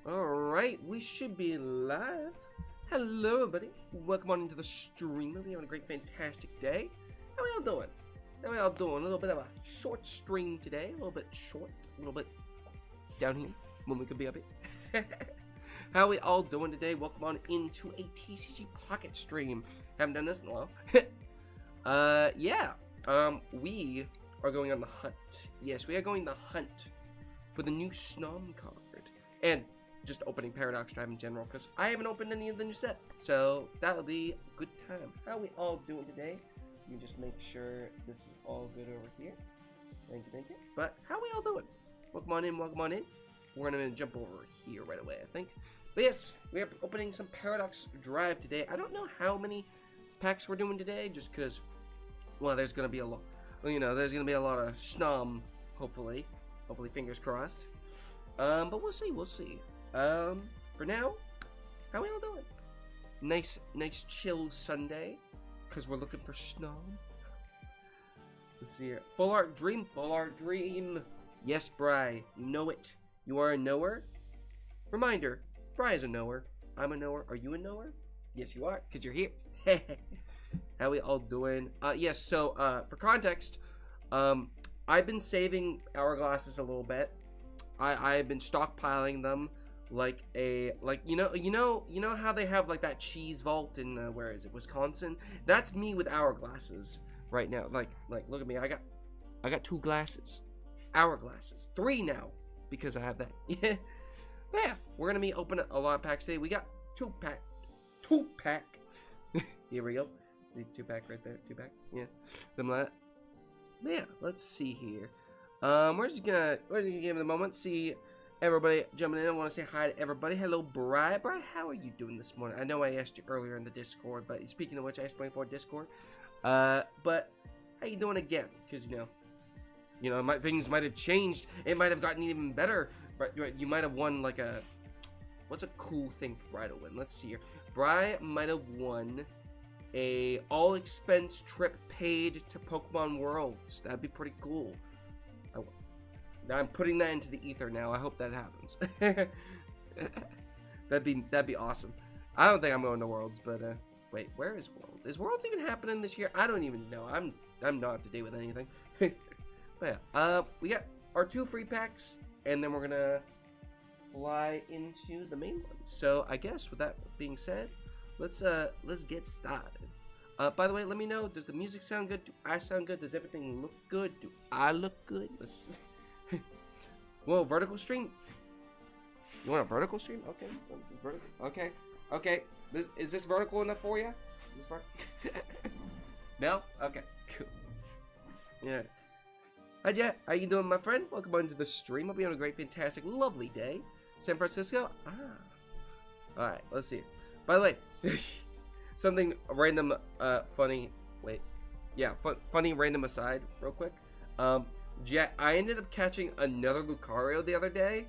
Alright, we should be live. Hello everybody, welcome on into the stream. We're having a great, fantastic day. How are y'all doing? How are y'all doing? A little bit of a short stream today. A little bit short, a little bit down here when we could be up here. How are we all doing today? Welcome on into a TCGpocket stream. Haven't done this in a while. We are going on the hunt. Yes, we are going to hunt for the new SNOM card. And just opening Paradox Drive in general, because I haven't opened any of the new set. So that'll be a good time. How are we all doing today? Let me just make sure this is all good over here. Thank you, thank you. But how are we all doing? Welcome on in, welcome on in. We're gonna jump over here right away, I think. But yes, we are opening some Paradox Drive today. I don't know how many packs we're doing today, just because, well, there's gonna be a lot, there's gonna be a lot of SNOM, hopefully. Hopefully, fingers crossed. But we'll see, we'll see. For now, how are we all doing? Nice chill Sunday, because we're looking for SNOM. Let's see here. Full art dream. Yes, Bri, you know it. You are a knower. Reminder, Bri is a knower. I'm a knower. Are you a knower? Yes, you are, because you're here. How we all doing? Yes, so, for context, I've been saving Hourglasses a little bit. I've been stockpiling them like you know how they have like that cheese vault in where is it, Wisconsin? That's me with Hourglasses right now. Like look at me. I got 2 glasses, Hourglasses, 3 now because I have that. Yeah, we're gonna be opening a lot of packs today. We got 2 pack. Here we go. See, 2 pack right there. 2 pack. Yeah, them like that. Yeah, let's see here. We're just gonna give it a moment. See everybody jumping in. I want to say hi to everybody. Hello, Bri. Bri, how are you doing this morning? I know I asked you earlier in the Discord, but speaking of which, I explained for Discord. But how you doing again? Because things might have changed. It might have gotten even better. But you might have won like a, what's a cool thing for Bri to win? Let's see here. Bri might have won a all expense trip paid to Pokemon Worlds. That'd be pretty cool. I'm putting that into the ether now. I hope that happens. that'd be awesome. I don't think I'm going to Worlds, but wait, where is Worlds? Is Worlds even happening this year? I don't even know. I'm not up to date with anything. But yeah, we got our 2 free packs, and then we're gonna fly into the main one. So I guess with that being said, let's get started. By the way, let me know. Does the music sound good? Do I sound good? Does everything look good? Do I look good? Let's. Whoa, vertical stream? You want a vertical stream? Okay. Vertical. Okay. Is this vertical enough for you? No? Okay. Cool. Yeah. Hi, Jet. How you doing, my friend? Welcome on to the stream. Hope you're having a great, fantastic, lovely day. San Francisco? Alright, let's see. By the way, something random, funny. Wait. Yeah, funny random aside, real quick. Jet, I ended up catching another Lucario the other day,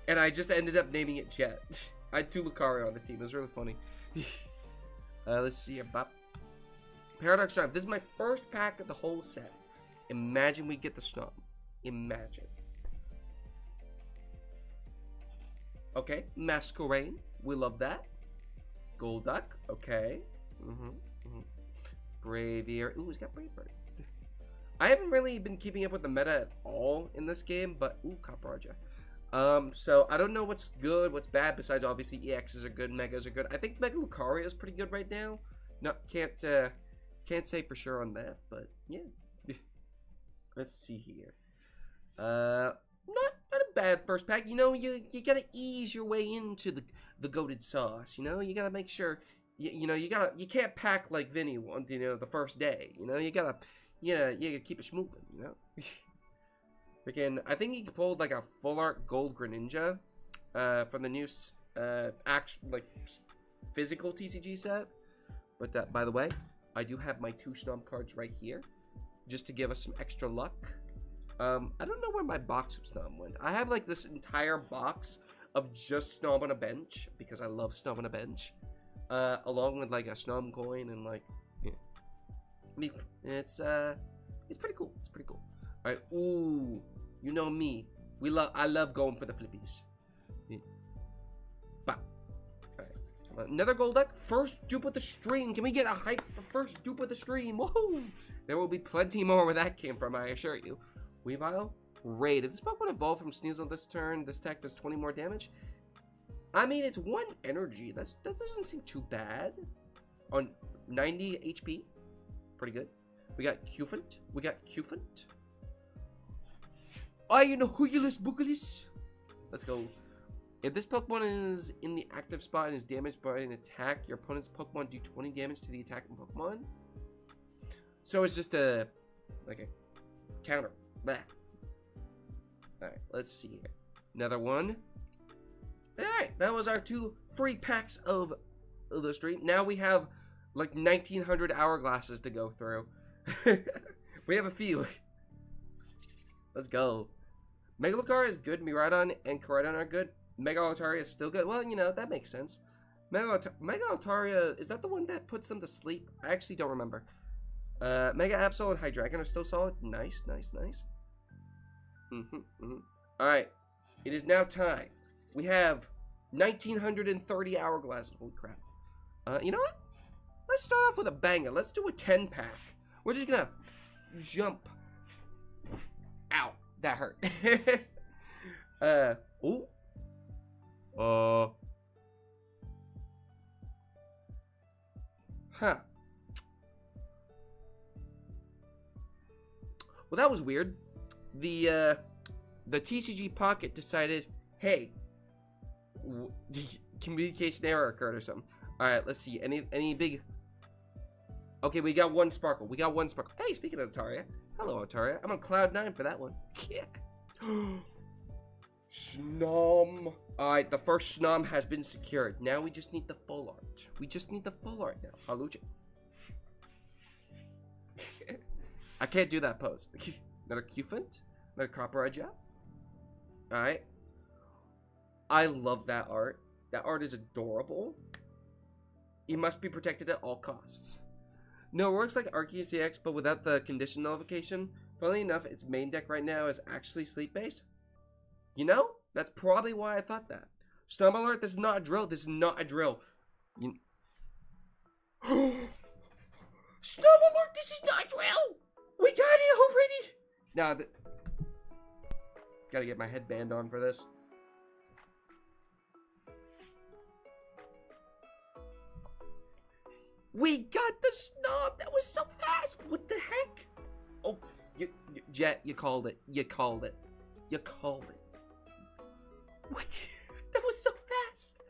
and I just ended up naming it Jet. I had 2 Lucario on the team. It was really funny. Let's see about Paradox Drive. This is my first pack of the whole set. Imagine we get the SNOM. Imagine. Okay, Masquerain. We love that. Golduck. Okay. Braviary. Ooh, he's got Brave Bird. I haven't really been keeping up with the meta at all in this game, but ooh, Capraja. So I don't know what's good, what's bad. Besides, obviously, EXs are good, Megas are good. I think Mega Lucario is pretty good right now. Can't say for sure on that, but yeah. Let's see here. Not a bad first pack. You gotta ease your way into the goated sauce. You gotta make sure. You can't pack like Vinny wanted. The first day. You gotta keep it moving, Freaking, I think he pulled like a full art gold Greninja, from the new, physical TCG set. But, by the way, I do have my 2 SNOM cards right here, just to give us some extra luck. I don't know where my box of SNOM went. I have like this entire box of just SNOM on a bench, because I love SNOM on a bench, along with like a SNOM coin and like, yeah. It's pretty cool. It's pretty cool. All right. Ooh, you know me. I love going for the flippies. Yeah. Another gold deck. First dupe of the stream. Can we get a hype for first dupe of the stream? Woohoo! There will be plenty more where that came from, I assure you. Weavile. Raid. If this Pokemon evolved from Sneasel this turn, this attack does 20 more damage. I mean, it's 1 energy. That doesn't seem too bad. On 90 HP. Pretty good. We got Cufant. Iron Hourglasses Boogalis. Let's go. If this Pokemon is in the active spot and is damaged by an attack, your opponent's Pokemon do 20 damage to the attacking Pokemon. So it's just a counter. Blah. Alright, let's see here. Another one. Alright, that was our 2 free packs of the stream. Now we have like 1900 hourglasses to go through. We have a few. Let's go. Megalocar is good. Miraidon and Koraidon are good. Mega Altaria is still good. Well, you know, that makes sense. Mega Altaria, is that the one that puts them to sleep? I actually don't remember. Mega Absol and Hydreigon are still solid. Nice. Alright. It is now time. We have 1930 hourglasses. Holy crap. You know what? Let's start off with a banger. Let's do a 10-pack. We're just gonna jump. Ow. That hurt. Ooh. Huh. Well, that was weird. The TCGpocket decided, hey, communication error occurred or something. All right, let's see. Any big? Okay, we got 1 Sparkle. Hey, speaking of Altaria, hello Altaria. I'm on cloud 9 for that one. Yeah. Snom. All right, the first Snom has been secured. Now we just need the full art. Now. Halucha. I can't do that pose. Another Cufant. Another Copperajah. Alright. I love that art. That art is adorable. He must be protected at all costs. No, it works like Arceus EX, but without the condition nullification. Funnily enough, its main deck right now is actually sleep-based. You know? That's probably why I thought that. Snom alert, this is not a drill. Snom alert, this is not a drill! We got it already! Nah, gotta get my headband on for this. We got the Snom! That was so fast! What the heck? Oh, Jet, you called it. What? That was so fast!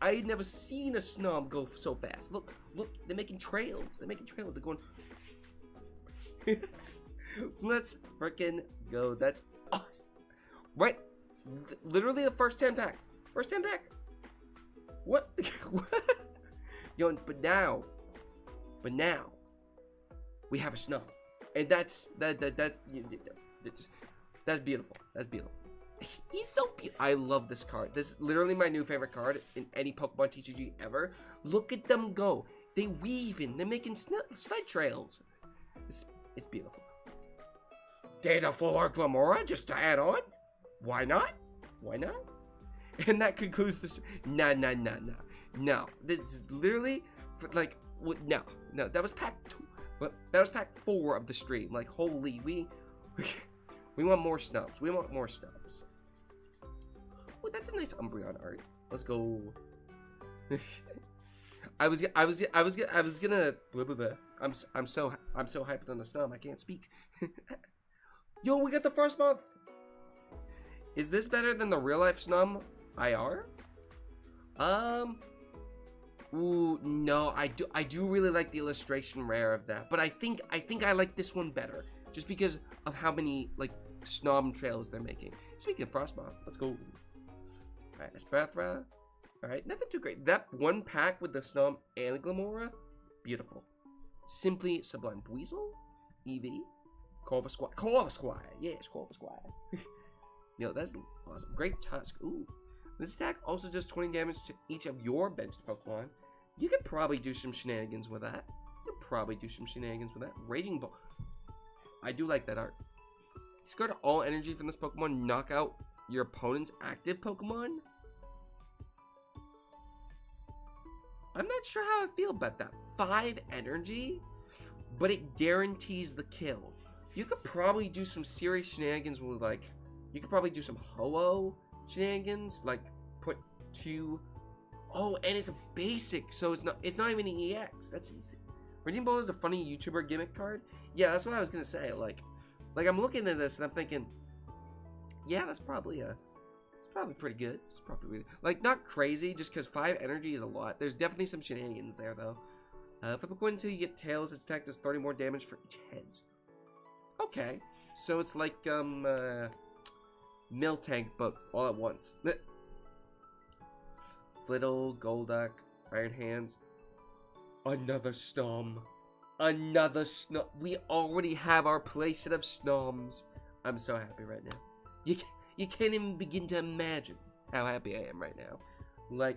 I had never seen a Snom go so fast. Look, they're making trails. They're going... Let's freaking go. That's awesome. Right. Literally the first 10 pack. What? Yo, but now we have a Snom. And that's beautiful. He's so beautiful. I love this card. This is literally my new favorite card in any Pokemon TCG ever. Look at them go. They weave in. They're making sled trails. It's beautiful. Data full art Glamora just to add on? Why not? And that concludes this. No. This is literally like no. That was pack 2. That was pack 4 of the stream. Like holy, we want more Snows. Oh, that's a nice Umbreon art. Let's go. I was gonna. Blah, blah, blah. I'm so hyped on the Snom. I can't speak. Yo, we got the first month. Is this better than the real life Snom IR? Ooh, no. I do really like the illustration rare of that, but I think I like this one better, just because of how many like Snom trails they're making. Speaking of Frostmoth, let's go. Alright, Espathra. Alright, nothing too great. That one pack with the Snom and Glamora, beautiful. Simply sublime. Weasel? EV? Corvisquire. Yes, Corvisquire. Yo, that's awesome. Great Tusk. Ooh. This attack also does 20 damage to each of your benched Pokemon. You could probably do some shenanigans with that. Raging Ball. I do like that art. Discard all energy from this Pokemon. Knock out your opponent's active Pokemon. I'm not sure how I feel about that. 5 energy, but it guarantees the kill. You could probably do some serious shenanigans with, like, you could probably do some Ho-Oh shenanigans, like put 2. Oh, and it's a basic, so it's not even an EX. That's insane. Raging Bull is a funny YouTuber gimmick card. Yeah, that's what I was gonna say. Like I'm looking at this and I'm thinking, yeah, it's probably pretty good. It's probably really, like, not crazy, just because 5 energy is a lot. There's definitely some shenanigans there though. Flip a coin until you get tails. Its attack does 30 more damage for each head. Okay, so it's like Miltank, but all at once. Flittle, Golduck, Iron Hands. Another Snom. Another Snom. We already have our playset of Snoms. I'm so happy right now. You can't even begin to imagine how happy I am right now. Like,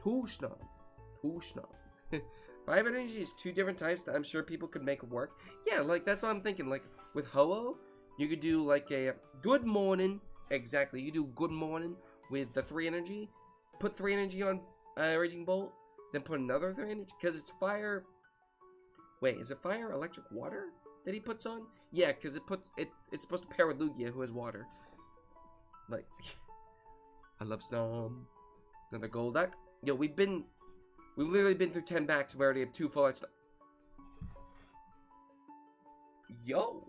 2 Snom. 2 Snom. 5 energy is 2 different types that I'm sure people could make work. Yeah, like, that's what I'm thinking. Like, with Ho-Oh, you could do, like, a good morning. Exactly. You do good morning with the 3 energy. Put 3 energy on Raging Bolt. Then put another 3 energy. Because it's fire. Wait, is it fire, electric, water that he puts on? Yeah, because it's supposed to pair with Lugia, who has water. Like, I love Snom. Another Golduck. Yo, we've literally been through 10 packs. We already have 2 full art Snom. Yo,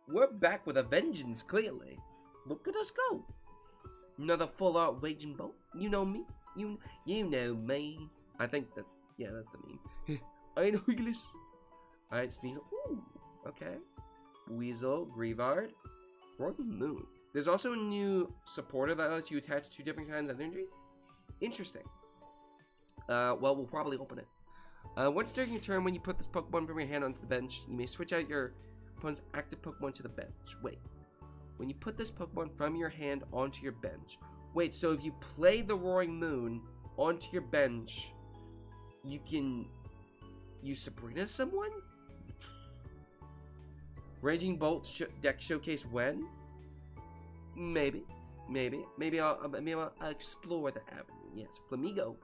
we're back with a vengeance, clearly. Look at us go. Another full art Raging Bolt. You know me. You know me. I think that's the meme. I know English. Alright, Sneasel. Ooh, okay. Weasel, Grievard, Royal Moon. There's also a new supporter that lets you attach 2 different kinds of energy. Interesting. Well, we'll probably open it. Once during your turn, when you put this Pokemon from your hand onto the bench, you may switch out your opponent's active Pokemon to the bench. Wait. When you put this Pokemon from your hand onto your bench. Wait, so if you play the Roaring Moon onto your bench, you can use Sabrina someone? Raging Bolt deck showcase when? Maybe I'll explore the avenue. Yes, Flamigo,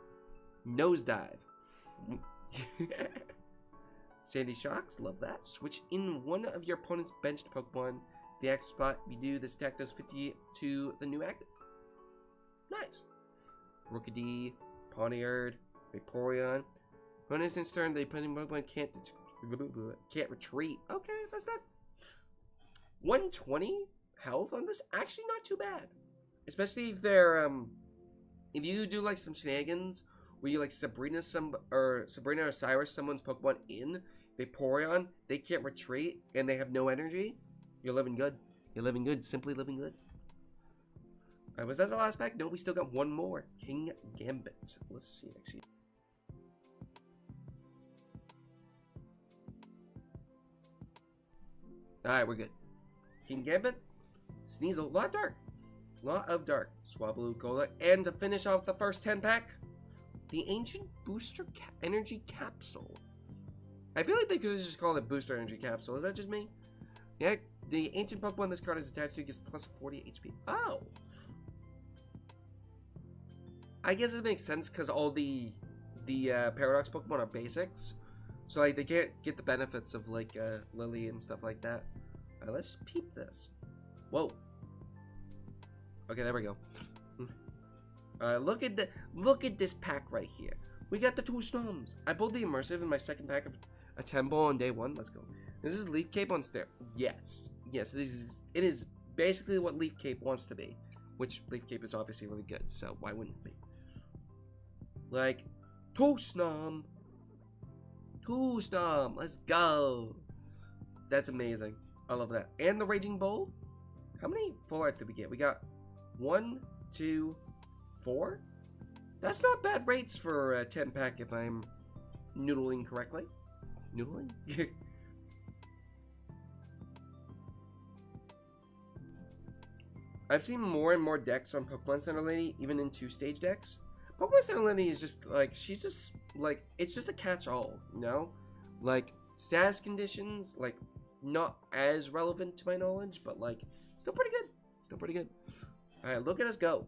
Nosedive, Sandy Shocks, love that. Switch in one of your opponent's benched Pokemon. The active spot you do. This deck does 50 to the new active. Nice. Rookidee, Pawniard, Vaporeon. Opponent's in turn, they put in Pokemon can't retreat. Okay, that's not 120 health on this. Actually, not too bad. Especially if they're if you do like some shenanigans where you like Sabrina or Cyrus someone's Pokemon in Vaporeon, they can't retreat and they have no energy. You're living good. You're living good. Simply living good. Alright, was that the last pack? No, we still got one more. King Gambit. Let's see. Actually. Alright, we're good. King Gambit. Sneasel. Lot of Dark. Lot of Dark. Swablu, Golduck. And to finish off the first 10 pack, the Ancient Booster Energy Capsule. I feel like they could have just called it Booster Energy Capsule. Is that just me? Yeah, the ancient Pokemon this card is attached to gets plus 40 HP. Oh! I guess it makes sense because all the Paradox Pokemon are basics. So, like, they can't get the benefits of, like, Lily and stuff like that. Let's peep this. Whoa. Okay, there we go. Look at this pack right here. We got the 2 Snoms. I pulled the Immersive in my second pack of a Temple on day 1. Let's go. This is Leaf Cape on stair. Yes, it is basically what Leaf Cape wants to be, which Leaf Cape is obviously really good. So why wouldn't it be? Like 2 Snom, 2 Snom. Let's go. That's amazing. I love that. And the Raging Bull. How many full arts did we get? We got 1, 2, 4. That's not bad rates for a 10 pack if I'm noodling correctly. Noodling? I've seen more and more decks on Pokemon Center Lady, even in 2-stage decks. Pokemon Center Lady is just, like, she's just, like, it's just a catch-all, you know? Like, status conditions, like, not as relevant to my knowledge, but, like, still pretty good. Still pretty good. Alright, look at us go.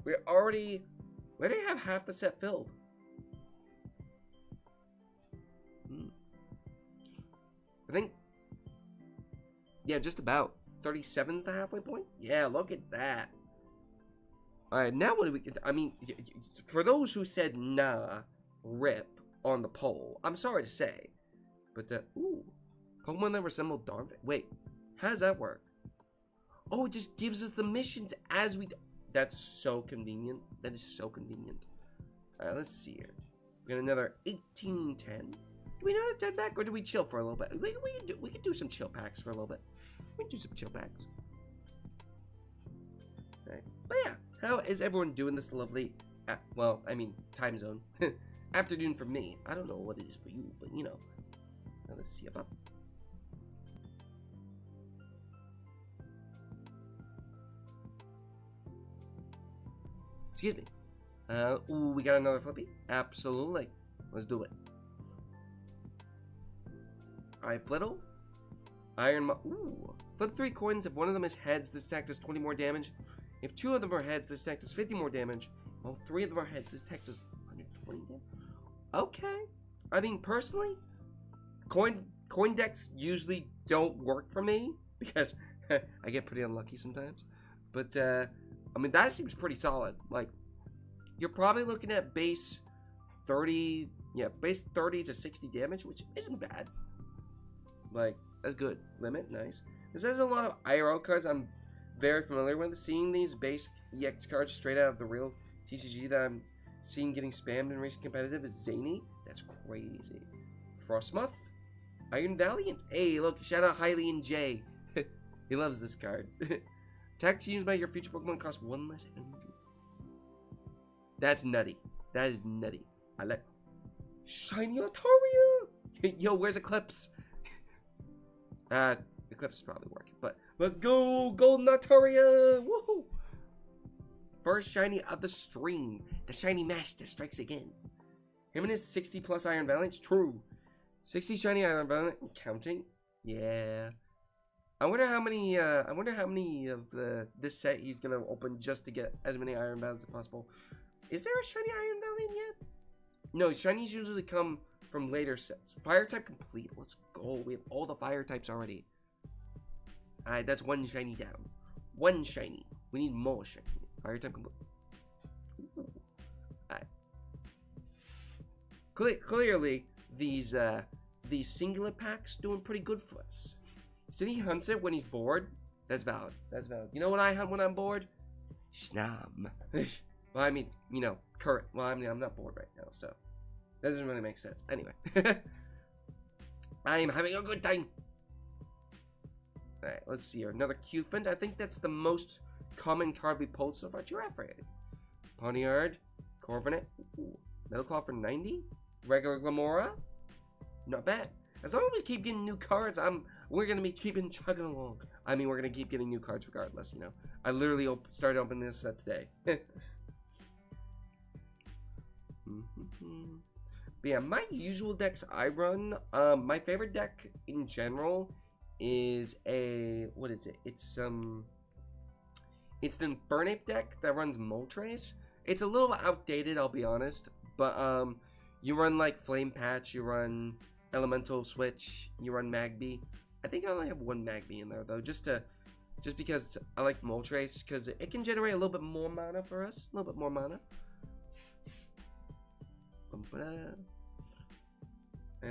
We already have half the set filled. I think, yeah, just about. 37's the halfway point? Yeah, look at that. Alright, now what do we... I mean, for those who said nah, rip on the poll, I'm sorry to say. But, ooh. Pokemon that resemble Darmfit. Wait, how does that work? Oh, it just gives us the missions as we... That's so convenient. That is so convenient. Alright, let's see here. We got another 1810. Do we know how to head back, or do we chill for a little bit? We could do some chill packs for a little bit. We can do some chill packs. Alright. But yeah, how is everyone doing this lovely... well, I mean, time zone. Afternoon for me. I don't know what it is for you, but you know. Now let's see about... Excuse me. Ooh, we got another flippy? Absolutely. Let's do it. Alright, Flittle. Ooh. Flip 3 coins. If one of them is heads, this attack does 20 more damage. If 2 of them are heads, this attack does 50 more damage. While 3 of them are heads, this attack does 120 damage. Okay. I mean, personally, coin decks usually don't work for me because I get pretty unlucky sometimes. But, I mean, that seems pretty solid. Like, you're probably looking at base 30, yeah, base 30 to 60 damage, which isn't bad. Like, that's good. Limit, nice. This has a lot of IRL cards I'm very familiar with. Seeing these base EX cards straight out of the real TCG that I'm seeing getting spammed in recent competitive is zany. That's crazy. Frostmoth. Iron Valiant. Hey, look, shout out Hylian J. He loves this card. Attacks used by your future Pokemon cost 1 less energy. That's nutty. That is nutty. I like... Shiny Altaria! Yo, where's Eclipse? Eclipse is probably working, but let's go! Golden Altaria! Woohoo! First shiny of the stream. The shiny master strikes again. Him and his 60 plus Iron Valiant's true. 60 shiny Iron Valiant and counting? Yeah. I wonder how many of this set he's gonna open just to get as many Iron Valiants as possible. Is there a shiny Iron Valiant yet? No, shinies usually come from later sets. Fire type complete. Let's go. We have all the fire types already. Alright, that's 1 shiny down. 1 shiny. We need more shiny. Fire type complete. Alright. Clearly, these singular packs doing pretty good for us. So he hunts it when he's bored. That's valid. That's valid. You know what I hunt when I'm bored? Snom. Well, I mean, you know, current. Well, I mean, I'm not bored right now, so that doesn't really make sense. Anyway, I am having a good time. All right, let's see here. Another Cufant. I think that's the most common card we pulled so far. Giraffe. Poniard, Corviknight, Metal Claw for 90. Regular Glamora. Not bad. As long as we keep getting new cards, we're gonna be keeping chugging along. I mean, we're gonna keep getting new cards regardless. You know, I literally started opening this set today. But yeah, my usual decks I run, my favorite deck in general is what is it? It's the Infernape deck that runs Moltres. It's a little outdated, I'll be honest, but you run like Flame Patch, you run Elemental Switch, you run Magby. I think I only have 1 Magby in there though, just because I like Moltres, because it can generate a little bit more mana for us, a little bit more mana.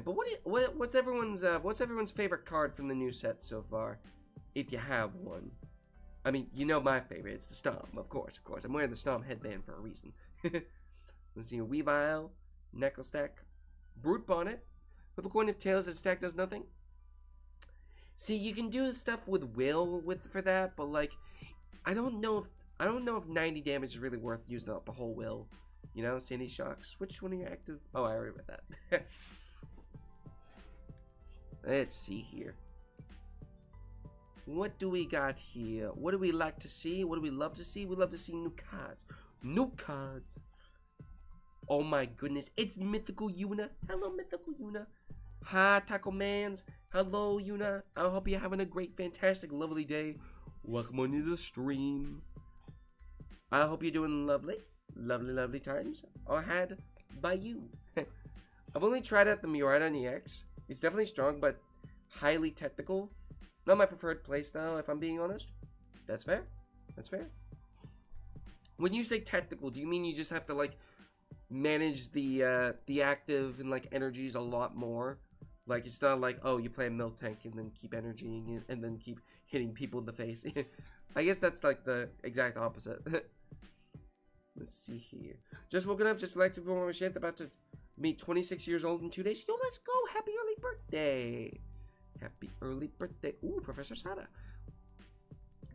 But what's everyone's favorite card from the new set so far, if you have one? I mean, you know my favorite. It's the Stomp, of course. I'm wearing the Stomp headband for a reason. Let's see, Weavile, Necro Stack, Brute Bonnet, Flip a coin if Tails that stack does nothing. See, you can do stuff with Will for that, but like, I don't know if 90 damage is really worth using up a whole Will. You know, Sandy Shocks. Which one are you active? Oh, I already read that. Let's see here. What do we got here? What do we like to see? What do we love to see? We love to see new cards. New cards. Oh my goodness. It's Mythical Yuna. Hello, Mythical Yuna. Hi, Taco Mans. Hello, Yuna. I hope you're having a great, fantastic, lovely day. Welcome on to the stream. I hope you're doing lovely. Lovely times are had by you. I've only tried out the Miraidon EX. It's definitely strong, but highly technical. Not my preferred playstyle, if I'm being honest. That's fair. That's fair. When you say technical, do you mean you just have to like manage the active and like energies a lot more? Like it's not like, oh, you play a milk tank and then keep energying it and then keep hitting people in the face. I guess that's like the exact opposite. Let's see here. Just woken up, just relaxing from my shift, about to meet 26 years old in 2 days. Yo, let's go! Happy early birthday! Happy early birthday. Ooh, Professor Sada.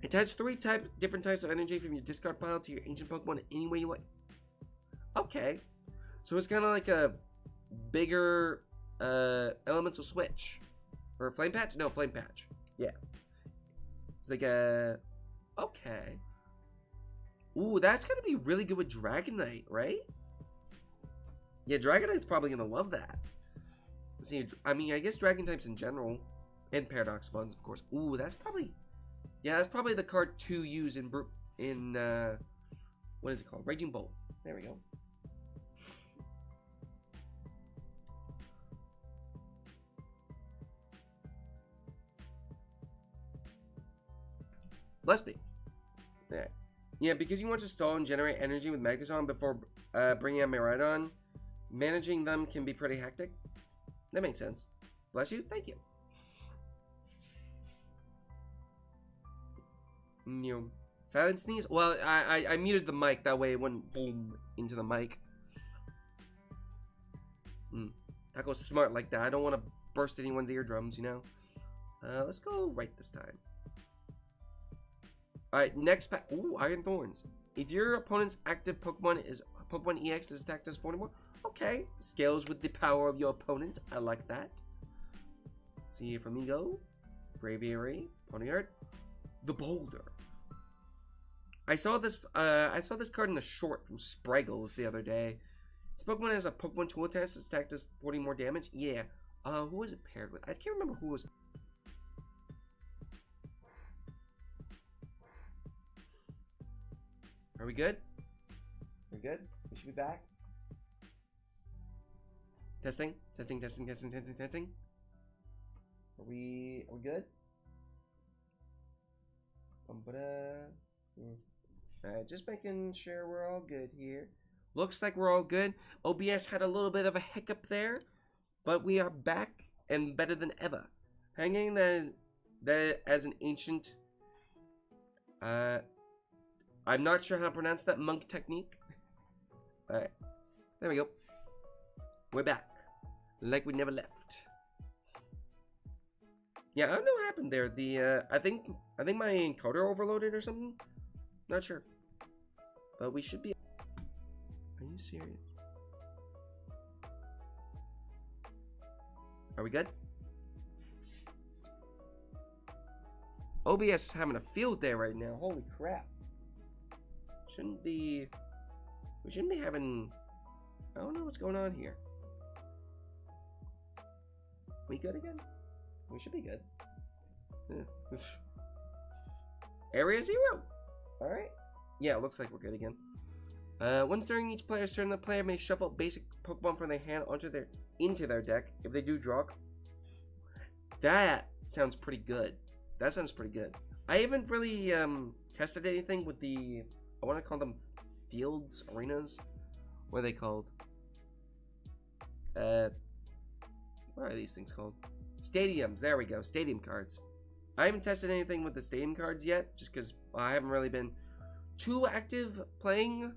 Attach 3 different types of energy from your discard pile to your ancient Pokemon any way you like. Okay. So it's kind of like a bigger elemental switch. Or a flame patch? No, flame patch. Yeah. It's like a... Okay. Ooh, that's gonna be really good with Dragonite, right? Yeah, Dragonite's probably gonna love that. Let's see, I mean, I guess Dragon types in general. And Paradox Spawns, of course. Ooh, that's probably... Yeah, that's probably the card to use in what is it called? Raging Bolt. There we go. Bless me. Alright. Yeah, because you want to stall and generate energy with Magneton before bringing out Miraidon, managing them can be pretty hectic. That makes sense. Bless you. Thank you. Silent sneeze? Well, I muted the mic. That way it wouldn't boom into the mic. That goes smart like that. I don't want to burst anyone's eardrums, you know? Let's go right this time. Alright, next pack. Ooh, Iron Thorns. If your opponent's active Pokemon is Pokemon EX, does attack does 40 more? Okay. Scales with the power of your opponent. I like that. Let's see, Flamingo, Braviary, Ponyard, the Boulder. I saw this card in a short from Spraggles the other day. This Pokemon has a Pokemon tool attached. This attack does 40 more damage. Yeah. Who was it paired with? I can't remember who was. Are we good? We're good? We should be back. Testing. Are we good? Just making sure we're all good here. Looks like we're all good. OBS had a little bit of a hiccup there, but we are back and better than ever. Hanging that as an ancient, I'm not sure how to pronounce that monk technique. Alright, there we go. We're back, like we never left. Yeah, I don't know what happened there. I think my encoder overloaded or something. Not sure, but we should be. Are you serious? Are we good? OBS is having a field day right now. Holy crap! We shouldn't be having. I don't know what's going on here. We good again? We should be good. Yeah. Area 0. All right. Yeah, it looks like we're good again. Once during each player's turn, the player may shuffle basic Pokemon from their hand into their deck. If they do draw, that sounds pretty good. That sounds pretty good. I haven't really tested anything with the. I want to call them fields, arenas. What are they called? What are these things called? Stadiums. There we go. Stadium cards. I haven't tested anything with the stadium cards yet, just because I haven't really been too active playing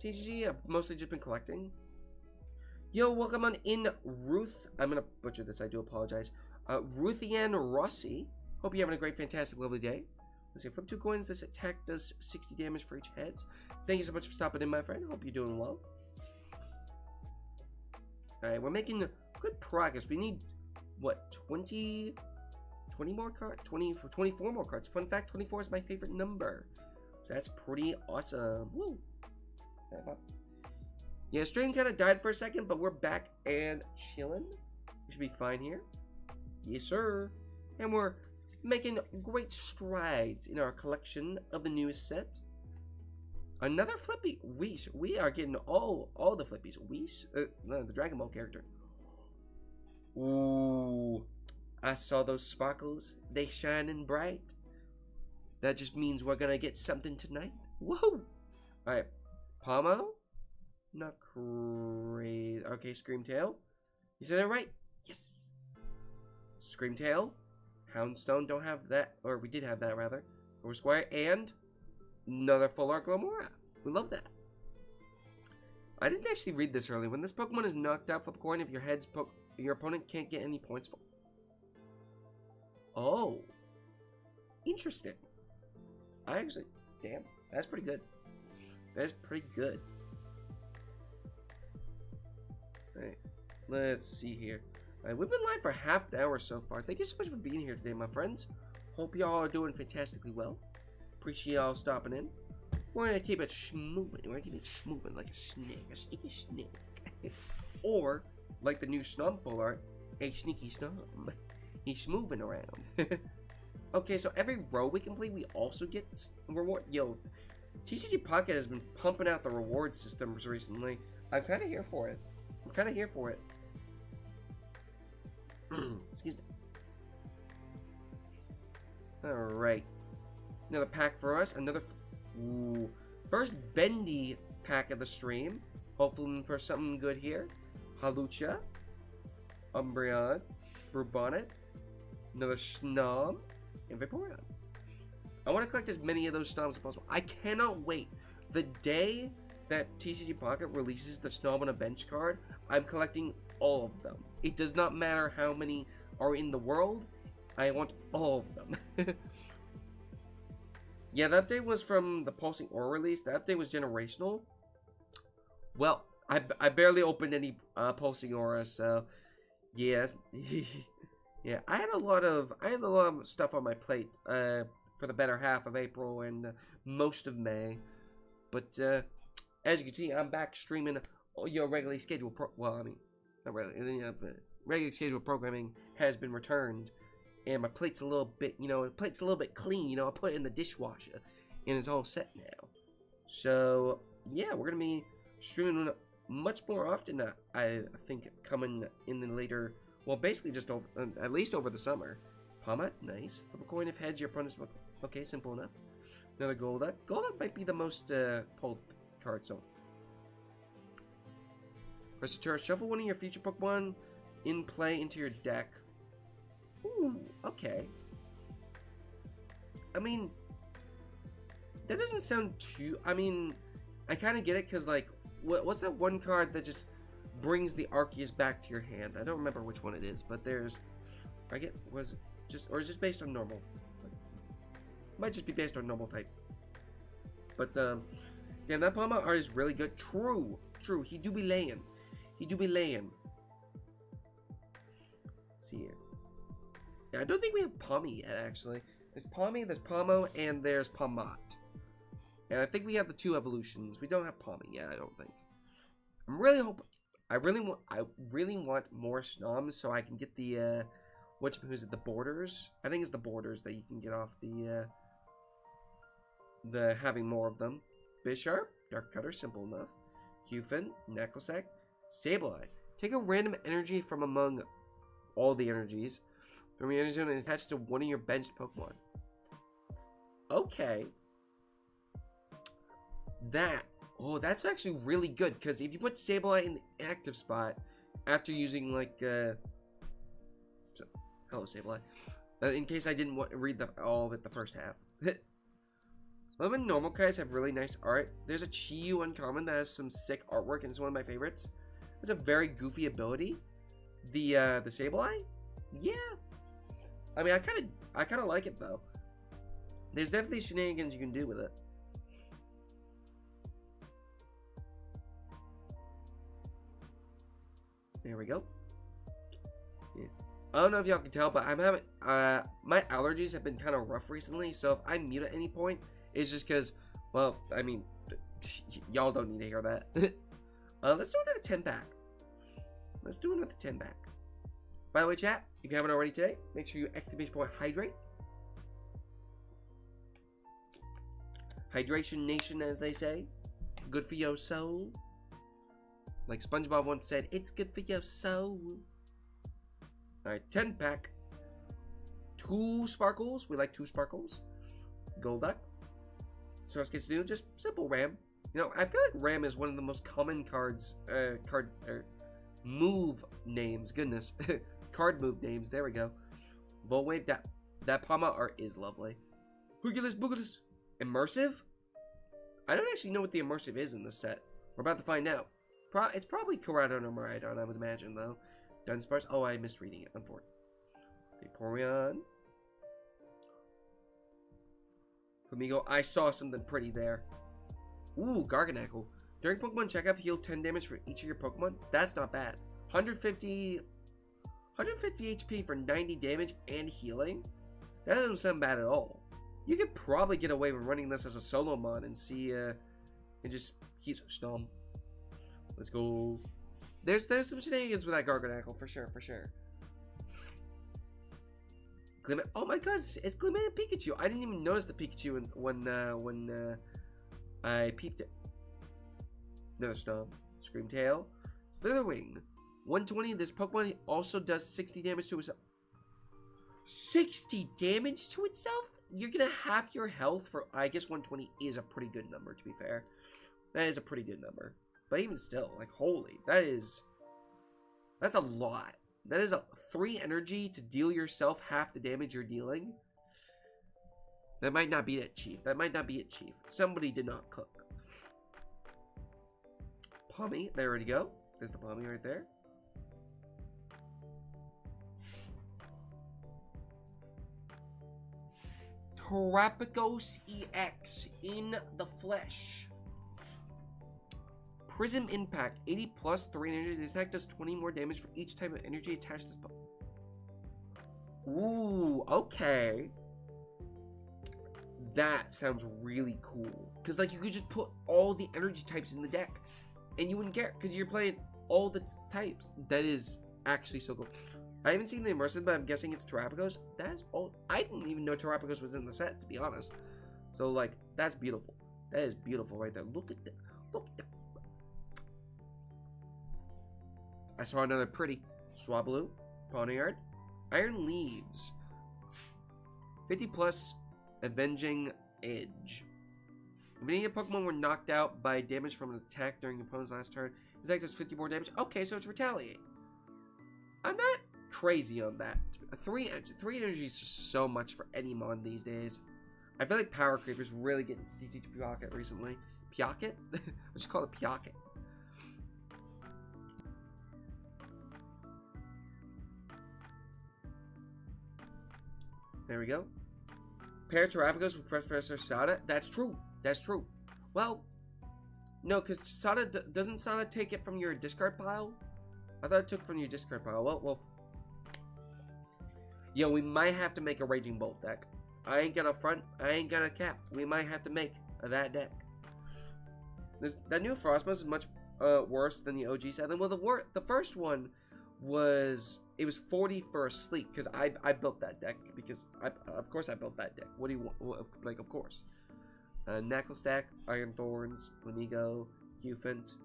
TCG. I've mostly just been collecting. Yo, welcome on in, Ruth. I'm gonna butcher this. I do apologize. Ruthian Rossi. Hope you're having a great, fantastic, lovely day. Let's see. Flip 2 coins. This attack does 60 damage for each heads. Thank you so much for stopping in, my friend. Hope you're doing well. All right, we're making good progress. We need what 20 more cards, 24 more cards. Fun fact, 24 is my favorite number, so that's pretty awesome. Woo. Yeah, stream kind of died for a second, but we're back and chilling. We should be fine here. Yes, sir. And we're making great strides in our collection of the newest set. Another Flippy. We are getting all the Flippies. No, the Dragon Ball character. Ooh. I saw those sparkles. They shining bright. That just means we're gonna get something tonight. Whoa! Alright. Pomo? Not crazy. Okay, Screamtail. You said it right? Yes. Screamtail. Houndstone, don't have that. Or we did have that, rather. Over Squire. And another full art Glomora. We love that. I didn't actually read this earlier. When this Pokemon is knocked out, flip a coin. If your opponent can't get any points for. Oh. Interesting. Damn. That's pretty good. That's pretty good. Alright. Let's see here. Alright, we've been live for half an hour so far. Thank you so much for being here today, my friends. Hope y'all are doing fantastically well. Appreciate y'all stopping in. We're gonna keep it smoothing. We're gonna keep it smoothing like a snake. A sneaky snake. Or, like the new Snom full art, a sneaky Snom. He's smoothing around. Okay, so every row we complete, we also get reward. Yo, TCGpocket has been pumping out the reward systems recently. I'm kind of here for it. Excuse me. Alright. Another pack for us. Ooh. First bendy pack of the stream. Hopefully for something good here. Halucha. Umbreon. Brubonnet. Another Snom. And Vaporeon. I want to collect as many of those Snoms as possible. I cannot wait. The day that TCGpocket releases the Snom on a bench card, I'm collecting all of them. It does not matter how many are in the world. I want all of them. Yeah, the update was from the Pulsing Aura release. The update was generational. Well, I barely opened any Pulsing Aura, so yeah. Yeah, I had a lot of stuff on my plate for the better half of April and most of May. But as you can see, I'm back streaming your regularly scheduled not really. Regular scheduled programming has been returned, and my plate's a little bit, clean. I put it in the dishwasher, and it's all set now. So yeah, we're gonna be streaming much more often. I think coming in the later. Well, basically just over, at least over the summer. Palmat, nice. Flip a coin if heads, your opponent's... Okay, simple enough. Another Golduck. Golduck might be the most pulled card, so... Restatura, shuffle one of your future Pokemon in play into your deck. Ooh, okay. I mean... That doesn't sound too... I mean, I kind of get it, because, like... What's that one card that just... brings the Arceus back to your hand? I don't remember which one it is, but there's... Or is this based on normal? Might just be based on normal type. But, yeah, that Palma art is really good. True. He do be laying. See here. Yeah, I don't think we have Palmy yet, actually. There's Palmy, there's Palmo, and there's Palmat. And I think we have the 2 evolutions. We don't have Palmy yet, I don't think. I'm really hoping... I really want more Snoms so I can get the who's it, the borders? I think it's the borders that you can get off the having more of them. Bisharp, Dark Cutter, simple enough. Cufin, Necklacesack, Sableye. Take a random energy from among all the energies from your energy zone and attach it to one of your benched Pokemon. Okay. Oh, that's actually really good, because if you put Sableye in the active spot after using, like, hello, Sableye. In case I didn't read all of it the first half. 11 normal guys have really nice art. There's a Chi-Yu uncommon that has some sick artwork, and it's one of my favorites. It's a very goofy ability. The Sableye? Yeah. I mean, I kind of like it, though. There's definitely shenanigans you can do with it. There we go. Yeah. I don't know if y'all can tell, but I'm having my allergies have been kind of rough recently. So if I mute at any point, it's just because, well, I mean, y'all don't need to hear that. Let's do another 10-pack. Let's do another 10-pack. By the way, chat, if you haven't already today, make sure you exclamation point hydrate. Hydration nation, as they say. Good for your soul. Like SpongeBob once said, it's good for your soul. Alright, 10-pack. 2 sparkles. We like 2 sparkles. Golduck. So let's get to do just simple Ram. You know, I feel like Ram is one of the most common cards, move names. Goodness. Card move names. There we go. Volwave. That Palma art is lovely. Hourglasses, Booglas. Immersive? I don't actually know what the immersive is in this set. We're about to find out. It's probably Corradon or Miraidon, I would imagine, though. Dunsparce. Oh, I missed reading it, unfortunately. Vaporeon. Flamigo. I saw something pretty there. Ooh, Garganacl. During Pokemon checkup, heal 10 damage for each of your Pokemon. That's not bad. 150 HP for 90 damage and healing? That doesn't sound bad at all. You could probably get away with running this as a solo mod and see, and just, he's Snom. Let's go. There's some shenanigans with that Garganacl, for sure, for sure. Oh my god, it's Glimmet and Pikachu. I didn't even notice the Pikachu when I peeped it. Another Snom. Screamtail. Slitherwing. 120. This Pokemon also does 60 damage to itself. 60 damage to itself? You're gonna half your health for, I guess 120 is a pretty good number, to be fair. That is a pretty good number. But even still, like, holy, that's a lot. That is 3 energy to deal yourself half the damage you're dealing. That might not be it, Chief. That might not be it, Chief. Somebody did not cook. Pommy, there we go. There's the Pommy right there. Terrapagos EX in the flesh. Prism Impact, 80 plus 3 energy. This attack does 20 more damage for each type of energy attached to this Pokemon. Ooh, okay. That sounds really cool. Because, like, you could just put all the energy types in the deck. And you wouldn't care. Because you're playing all the types. That is actually so cool. I haven't seen the immersive, but I'm guessing it's Terrapagos. That's all. I didn't even know Terrapagos was in the set, to be honest. So, like, that's beautiful. That is beautiful right there. Look at that. Look at that. I saw another pretty Swablu, Pawniard, Iron Leaves, 50 plus Avenging Edge. If any of your Pokemon were knocked out by damage from an attack during your opponent's last turn, this attack does 50 more damage. Okay, so it's Retaliate. I'm not crazy on that. 3 energy is just so much for any mon these days. I feel like Power Creep is really getting to TCGpocket recently. Pocket? Let's just call it Pocket. There we go. Pair Terrapagos with Professor Sada. That's true. That's true. Well, no, because Sada doesn't Sada take it from your discard pile? I thought it took from your discard pile. Well. Yo, we might have to make a Raging Bolt deck. I ain't gonna front. I ain't gonna cap. We might have to make that deck. That new Frostmost is much worse than the OG set. Well, the first one was, it was 40 for a sleep, because I built that deck, because of course I built that deck. What do you want? Like, of course. Knuckle Stack, Iron Thorns, Flamigo, Hufant.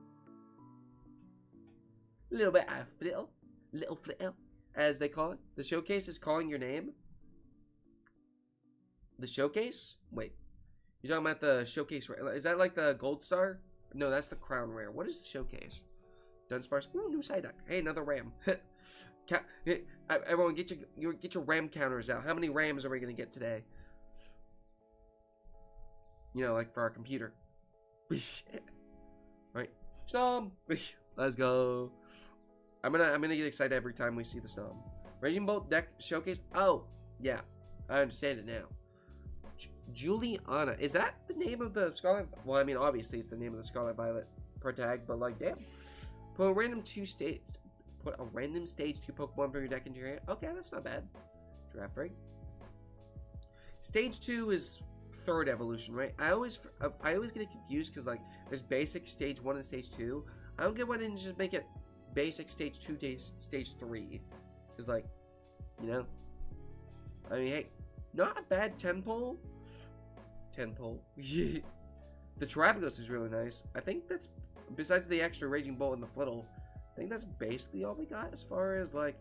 Little bit of little flittle, as they call it. The showcase is calling your name. The showcase? Wait, you're talking about the showcase? Is that like the Gold Star? No, that's the Crown Rare. What is the showcase? Dunsparce. Ooh, new Psyduck. Hey, another Ram. Everyone, get your Ram counters out. How many Rams are we gonna get today? You know, like for our computer. Right, Snom. Let's go. I'm gonna get excited every time we see the Snom. Raging Bolt deck showcase. Oh, yeah, I understand it now. Juliana. Is that the name of the Scarlet? Well, I mean, obviously it's the name of the Scarlet Violet protag, but like, damn. Put a random stage 2 Pokemon from your deck into your hand. Okay, that's not bad. Draft Rig. Stage 2 is 3rd evolution, right? I always get confused because, like, there's basic stage 1 and stage 2. I don't get why they didn't just make it basic stage 2 stage 3. Because, like, you know, I mean, hey, not a bad 10-pole. 10-pole. The Terrapagos is really nice. I think that's, besides the extra Raging Bolt and the Flittle, I think that's basically all we got as far as, like,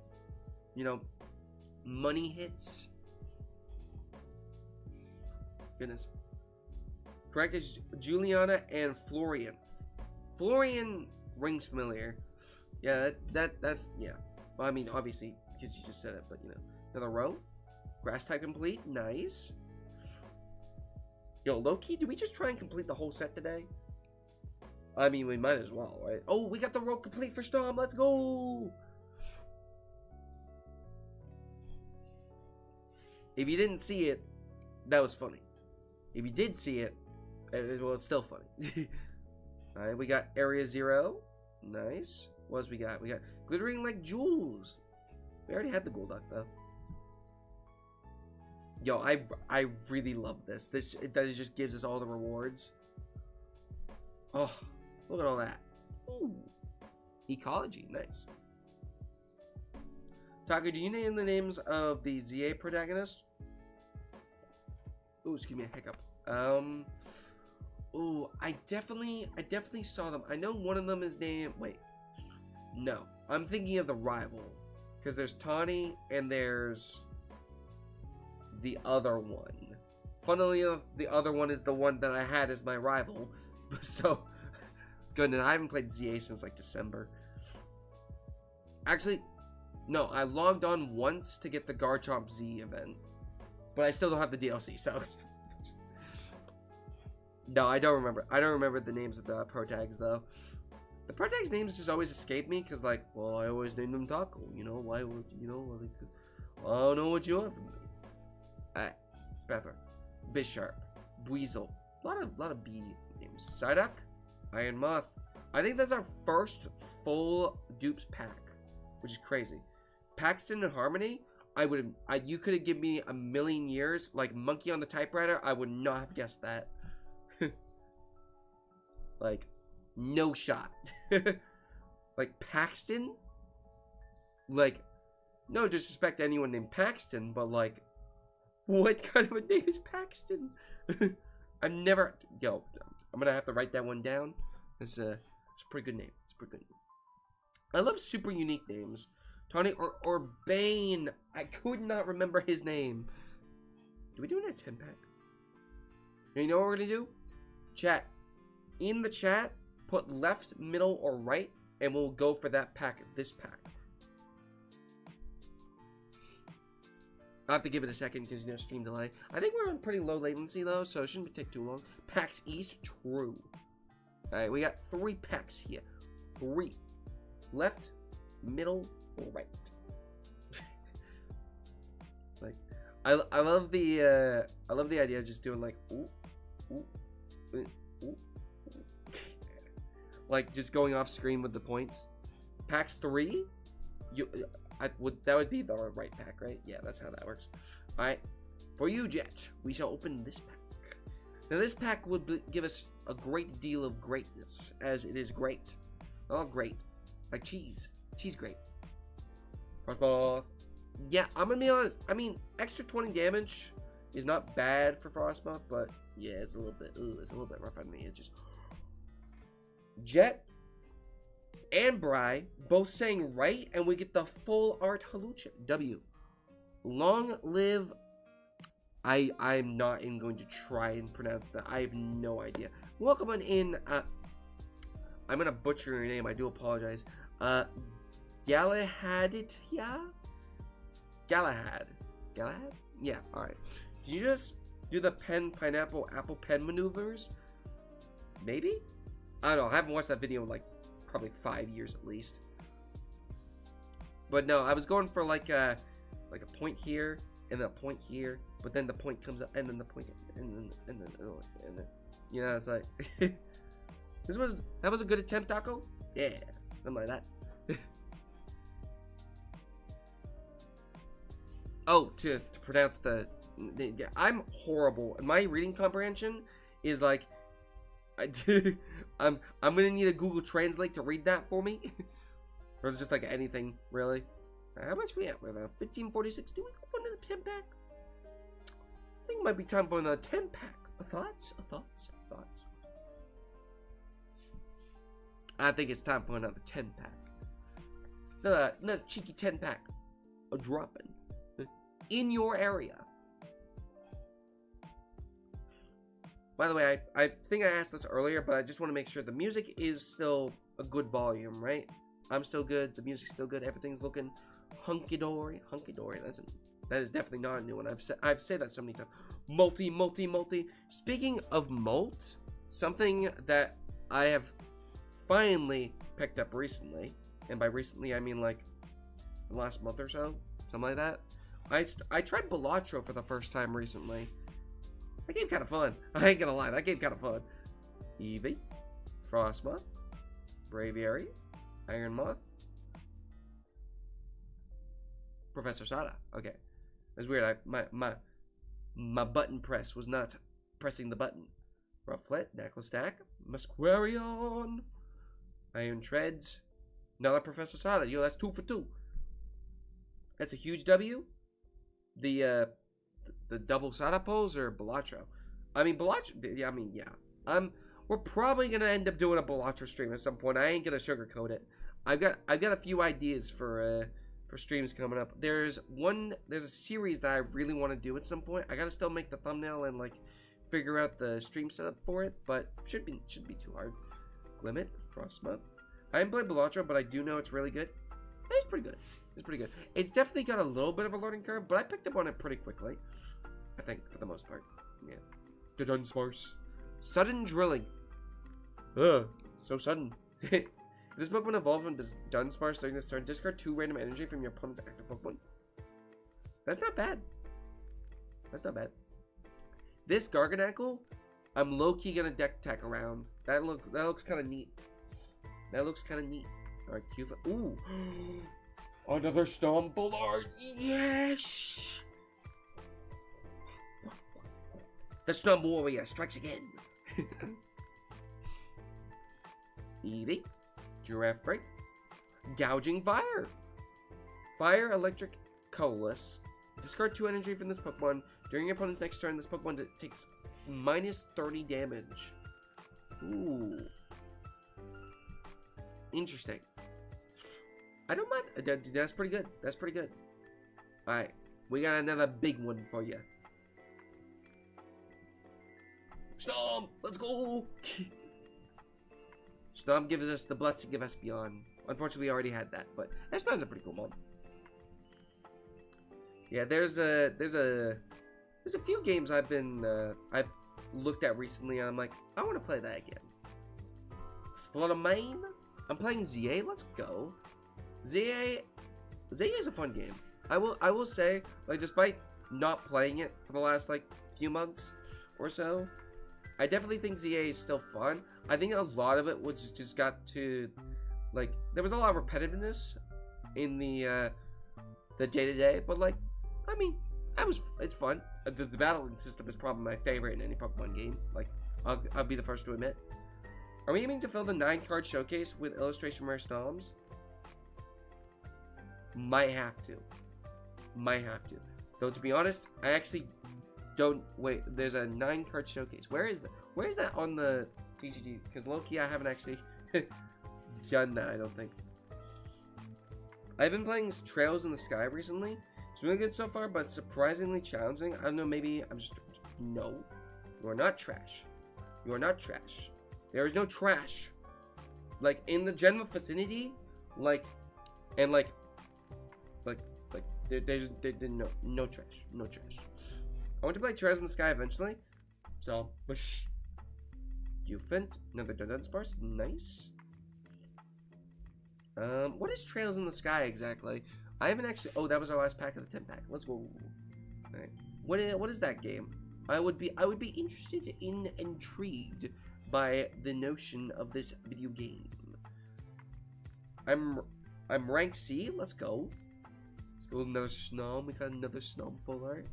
you know, money hits. Goodness. Correct is Juliana and Florian. Florian rings familiar. Yeah, that's yeah. Well, I mean, obviously, because you just said it, but you know. Another row. Grass type complete. Nice. Yo, low-key, do we just try and complete the whole set today? I mean, we might as well, right? Oh, we got the row complete for Snom. Let's go! If you didn't see it, that was funny. If you did see it, it was still funny. Alright, we got Area 0. Nice. What else we got? We got Glittering Like Jewels. We already had the gold duck, though. Yo, I really love this. That just gives us all the rewards. Oh, look at all that. Ooh. Ecology, nice. Taka, do you name the names of the ZA protagonists? Ooh, excuse me, a hiccup. Ooh, I definitely saw them. I know one of them is named. Wait, no, I'm thinking of the rival, because there's Tawny and there's the other one. Funnily enough, the other one is the one that I had as my rival. So, goodness, I haven't played ZA since like December. Actually, no, I logged on once to get the Garchomp Z event, but I still don't have the DLC, so. No, I don't remember. I don't remember the names of the pro tags, though. The pro tags names just always escape me, because, like, well, I always named them Taco, you know? Why would, you know, like, I don't know what you want from me. Alright, Spathor, Bisharp, Buizel, a lot of B names. Psyduck, Iron Moth. I think that's our first full dupes pack, which is crazy. Paxton and Harmony, you could have given me a million years, like Monkey on the Typewriter, I would not have guessed that. Like, no shot. Like, Paxton? Like, no disrespect to anyone named Paxton, but like, what kind of a name is Paxton? I've never, yo, I'm gonna have to write that one down. It's a pretty good name. It's a pretty good name. I love super unique names. Tawny or Bane. I could not remember his name. Do we do it in a 10 pack? You know what we're gonna do? Chat. In the chat, put left, middle, or right, and we'll go for that pack, this pack. I'll have to give it a second because, you know, stream delay. I think we're on pretty low latency, though, so it shouldn't take too long. Packs East, true. Alright, we got 3 packs here. 3. Left, middle, or right. Like, I love the idea of just doing like, ooh, ooh, ooh, ooh. Like, just going off screen with the points. Packs 3, that would be the right pack, right? Yeah, that's how that works. Alright, for you, Jet, we shall open this pack. Now, this pack would give us a great deal of greatness, as it is great. Oh, great. Like cheese. Cheese great. Frostmoth. Yeah, I'm gonna be honest. I mean, extra 20 damage is not bad for Frostmoth, but yeah, it's a little bit rough on me. It's just... Jet and Bri both saying right, and we get the full art Halucha. W. Long live. I'm not even going to try and pronounce that. I have no idea. Welcome on in. I'm gonna butcher your name. I do apologize. Galahaditia? Galahad? Yeah. All right. Can you just do the pen, pineapple, apple pen maneuvers? Maybe. I don't know. I haven't watched that video in like probably 5 years at least. But no, I was going for like a point here and then a point here, but then the point comes up and then the point and then you know, it's like that was a good attempt, Taco. Yeah, something like that. Oh, to pronounce I'm horrible. My reading comprehension is like, I'm gonna need a Google Translate to read that for me. Or it's just like anything, really. How much we at? We're at 1546. Do we open another 10 pack? I think it might be time for another 10 pack. Thoughts? I think it's time for another 10 pack. Another cheeky 10 pack. A dropping in your area. By the way, I think I asked this earlier, but I just want to make sure the music is still a good volume, right? I'm still good. The music's still good. Everything's looking hunky-dory. Hunky-dory. That is definitely not a new one. I've said that so many times. Multi. Speaking of mult, something that I have finally picked up recently, and by recently I mean like the last month or so, something like that. I tried Balatro for the first time recently. That game kind of fun. I ain't gonna lie, that game kind of fun. Eevee, Frostmoth, Braviary, Iron Moth, Professor Sada. Okay, that's weird. My button press was not pressing the button. Rufflet, Necklace Stack, Musquarion, Iron Treads, another Professor Sada. Yo, that's 2 for 2. That's a huge W. The double Sada pulls or Balatro? I mean Balatro. Yeah. We're probably gonna end up doing a Balatro stream at some point. I ain't gonna sugarcoat it. I've got a few ideas for streams coming up. There's a series that I really want to do at some point. I gotta still make the thumbnail and like figure out the stream setup for it, but should be too hard. Glimmet, Frostmoth. I haven't played Balatro, but I do know it's really good. It's pretty good. It's definitely got a little bit of a learning curve, but I picked up on it pretty quickly. I think, for the most part. Yeah. The Dunsparce. Sudden Drilling. Ugh. So sudden. If this Pokemon evolves into Dunsparce during this turn, discard 2 random energy from your opponent's active Pokemon. That's not bad. This Garganacl, I'm low-key gonna deck tech around. That looks kind of neat. Alright, Q. Ooh. Another Snom Full Art. Yes! The Snom Warrior strikes again. Eevee. Giraffe Break. Gouging Fire. Fire Electric Colorless. Discard 2 energy from this Pokemon. During your opponent's next turn, this Pokemon takes minus 30 damage. Ooh. Interesting. I don't mind. That's pretty good. Alright. We got another big one for you. Snom! Let's go! Snom gives us the Blessing of Espeon. Unfortunately, we already had that, but Espeon's a pretty cool mod. Yeah, there's a few games I've looked at recently, and I'm like, I want to play that again. Floodamain? I'm playing ZA. Let's go. ZA is a fun game. I will say, like, despite not playing it for the last like few months or so, I definitely think ZA is still fun. I think a lot of it was just got to, like, there was a lot of repetitiveness in the day-to-day, but like, I mean, it's fun. The battling system is probably my favorite in any Pokemon game. Like, I'll be the first to admit. Are we aiming to fill the 9-card showcase with illustration rare Snoms? Might have to. Though, to be honest, I actually don't. Wait, there's a 9-card showcase. Where is that on the TCG? Because low-key, I haven't actually done that, I don't think. I've been playing Trails in the Sky recently. It's really good so far, but surprisingly challenging. I don't know, maybe I'm just... No. You are not trash. There is no trash. Like, in the general vicinity, like, and like, there's no trash. I want to play Trails in the Sky eventually. So, Ufent, another Dunsparce, nice. What is Trails in the Sky exactly? I haven't actually. Oh, that was our last pack of the 10-pack. Let's go. All right. What is that game? I would be interested in, intrigued by the notion of this video game. I'm rank C. Let's go. Let's go. Another Snom. We got another Snom full art.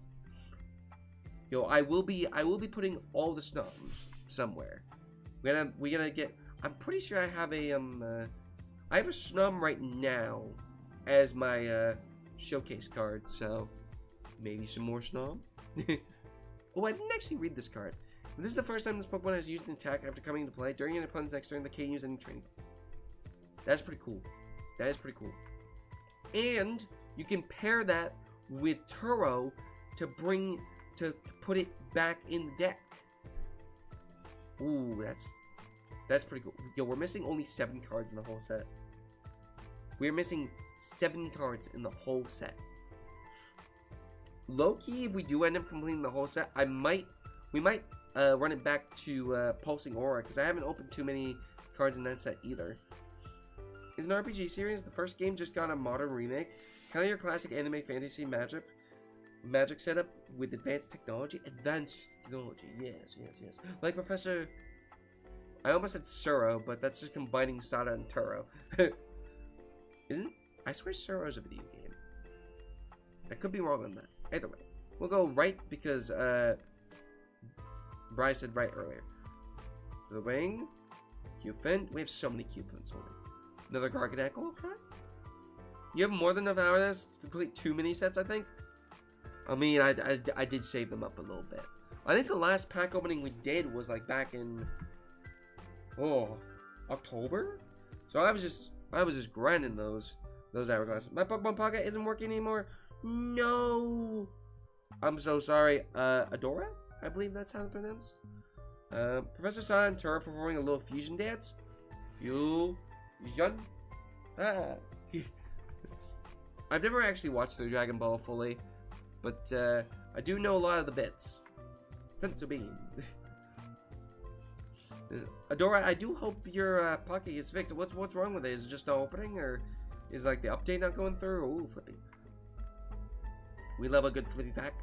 Yo, I will be putting all the Snoms somewhere. We're gonna get. I'm pretty sure I have a I have a Snom right now as my showcase card, so maybe some more Snom. Oh, I didn't actually read this card. This is the first time this Pokemon has used an attack after coming into play. During an opponent's next turn, they can't use any training. That's pretty cool. That is pretty cool. And you can pair that with Turo to put it back in the deck. Ooh, that's pretty cool. Yo, we're missing only 7 cards in the whole set. We're missing 7 cards in the whole set. Low-key, if we do end up completing the whole set, we might run it back to Pulsing Aura, because I haven't opened too many cards in that set either. Is an RPG series. The first game just got a modern remake. Kind of your classic anime fantasy magic setup with advanced technology. Advanced technology, yes. Like Professor... I almost said Suro, but that's just combining Sada and Turo. Isn't... I swear Suro is a video game. I could be wrong on that. Either way. We'll go right because, Bryce said right earlier. To the wing. Q-Fin. We have so many Q-Fins only. Another Garganacl, okay. You have more than enough hours to complete 2 mini sets, I think. I mean, I did save them up a little bit. I think the last pack opening we did was like back in October. So I was just grinding those hourglasses. My Pokemon Pocket isn't working anymore. No, I'm so sorry. Adora, I believe that's how it's pronounced. Professor Sada and Tura performing a little fusion dance. Fusion. I've never actually watched the Dragon Ball fully, but I do know a lot of the bits. Senzu Bean. Adora, I do hope your Pocket is fixed. What's wrong with it? Is it just not opening, or is like the update not going through? Ooh, Flippy. We love a good Flippy pack.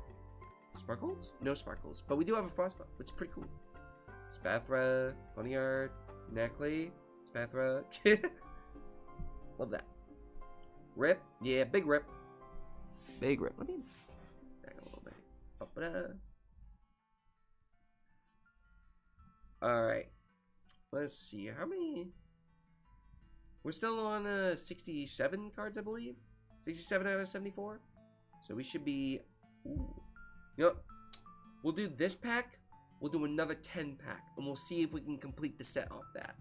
Sparkles? No sparkles, but we do have a Frostbuff, which is pretty cool. Spathra, Ponyard, Neckley, Spathra. Love that. Rip, yeah, big rip. Big rip. Let me back a little bit. Alright. Let's see. How many? We're still on 67 cards, I believe. 67 out of 74. So we should be... Ooh. You know what? We'll do this pack. We'll do another 10 pack. And we'll see if we can complete the set off that.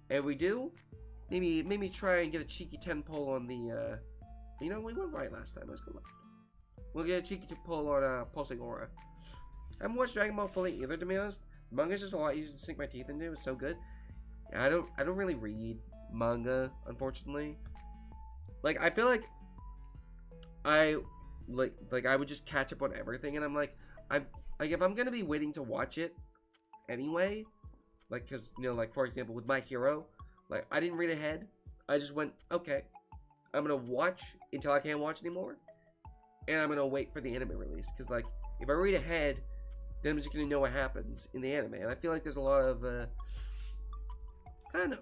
And if we do, maybe try and get a cheeky 10 pull on the... You know, we went right last time. Let's go left. We'll get a cheeky pull on Pulsing Aura. I haven't watched Dragon Ball fully either, to be honest. Manga's just a lot easier to sink my teeth into. It's so good. I don't really read manga, unfortunately. Like, I feel like I would just catch up on everything, and I'm like if I'm gonna be waiting to watch it anyway, like, cause you know, like for example with My Hero, like I didn't read ahead. I just went, okay, I'm gonna watch until I can't watch anymore, and I'm gonna wait for the anime release, cause like if I read ahead, then I'm just gonna know what happens in the anime, and I feel like there's a lot of I don't know.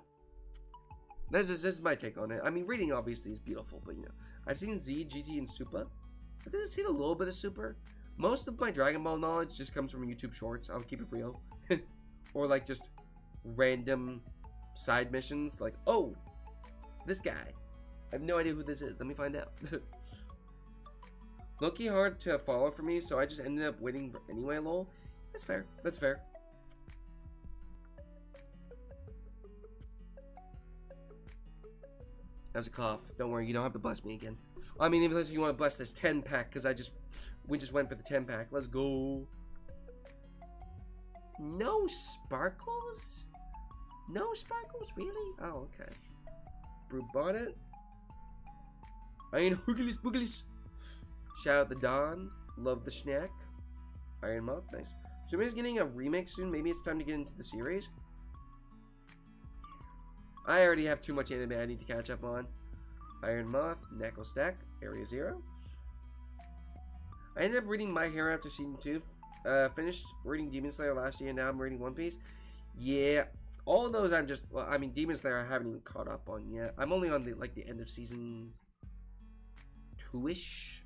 This is my take on it. I mean, reading obviously is beautiful, but you know, I've seen Z, GT, and Super. I've just seen a little bit of Super. Most of my Dragon Ball knowledge just comes from YouTube Shorts. I'll keep it real. Or like just random side missions. Like, oh, this guy. I have no idea who this is. Let me find out. Low-key hard to follow for me, so I just ended up waiting anyway, lol. That's fair. That's fair. That was a cough. Don't worry, you don't have to bless me again. I mean, unless you want to bless this 10 pack, because we just went for the 10 pack. Let's go. No sparkles? No sparkles, really? Oh, okay. Brew Bonnet. Iron Hourglasses Boogles. Shout out the Don. Love the snack. Iron Moth, nice. So maybe he's getting a remake soon. Maybe it's time to get into the series. I already have too much anime I need to catch up on. Iron Moth, Knuckle Stack, Area 0. I ended up reading My Hero after Season 2. Finished reading Demon Slayer last year, now I'm reading One Piece. Yeah, all of those I'm just... Well, I mean, Demon Slayer I haven't even caught up on yet. I'm only on the end of Season 2-ish.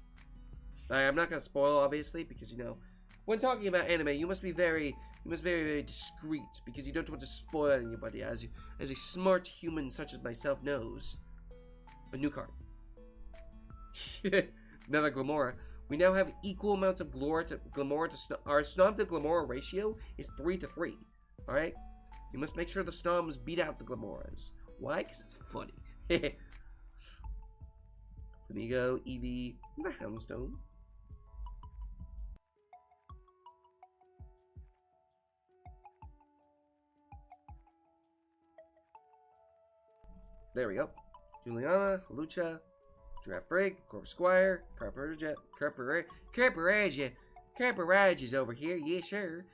I'm not going to spoil, obviously, because, you know, when talking about anime, you must be very... very discreet, because you don't want to spoil anybody, as a smart human such as myself knows. A new card. Another Glamora. We now have equal amounts of Glamora to our Snom to Glamora ratio is 3-3. Alright? You must make sure the Snoms beat out the Glamoras. Why? Because it's funny. Flamigo, Eevee, the Houndstone. There we go. Juliana, Lucha, Giraffe Frig, Corvus Squire, Carparage's over here. Yeah, sure.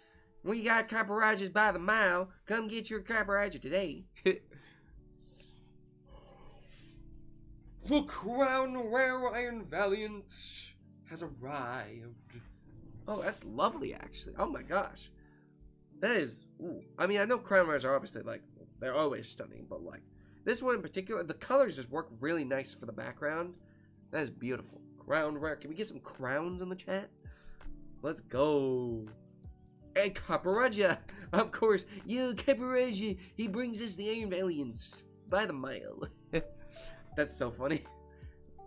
We got Carparage's by the mile. Come get your Carparage today. The Crown Rare Iron Valiant has arrived. Oh, that's lovely, actually. Oh my gosh. That is... Ooh. I mean, I know Crown Rares are obviously, like, they're always stunning, but, like, this one in particular, the colors just work really nice for the background. That is beautiful. Crown Rare. Can we get some crowns in the chat? Let's go. And Caparaja. Of course. Yo, Caparaja. He brings us the Iron Valiants by the mile. That's so funny.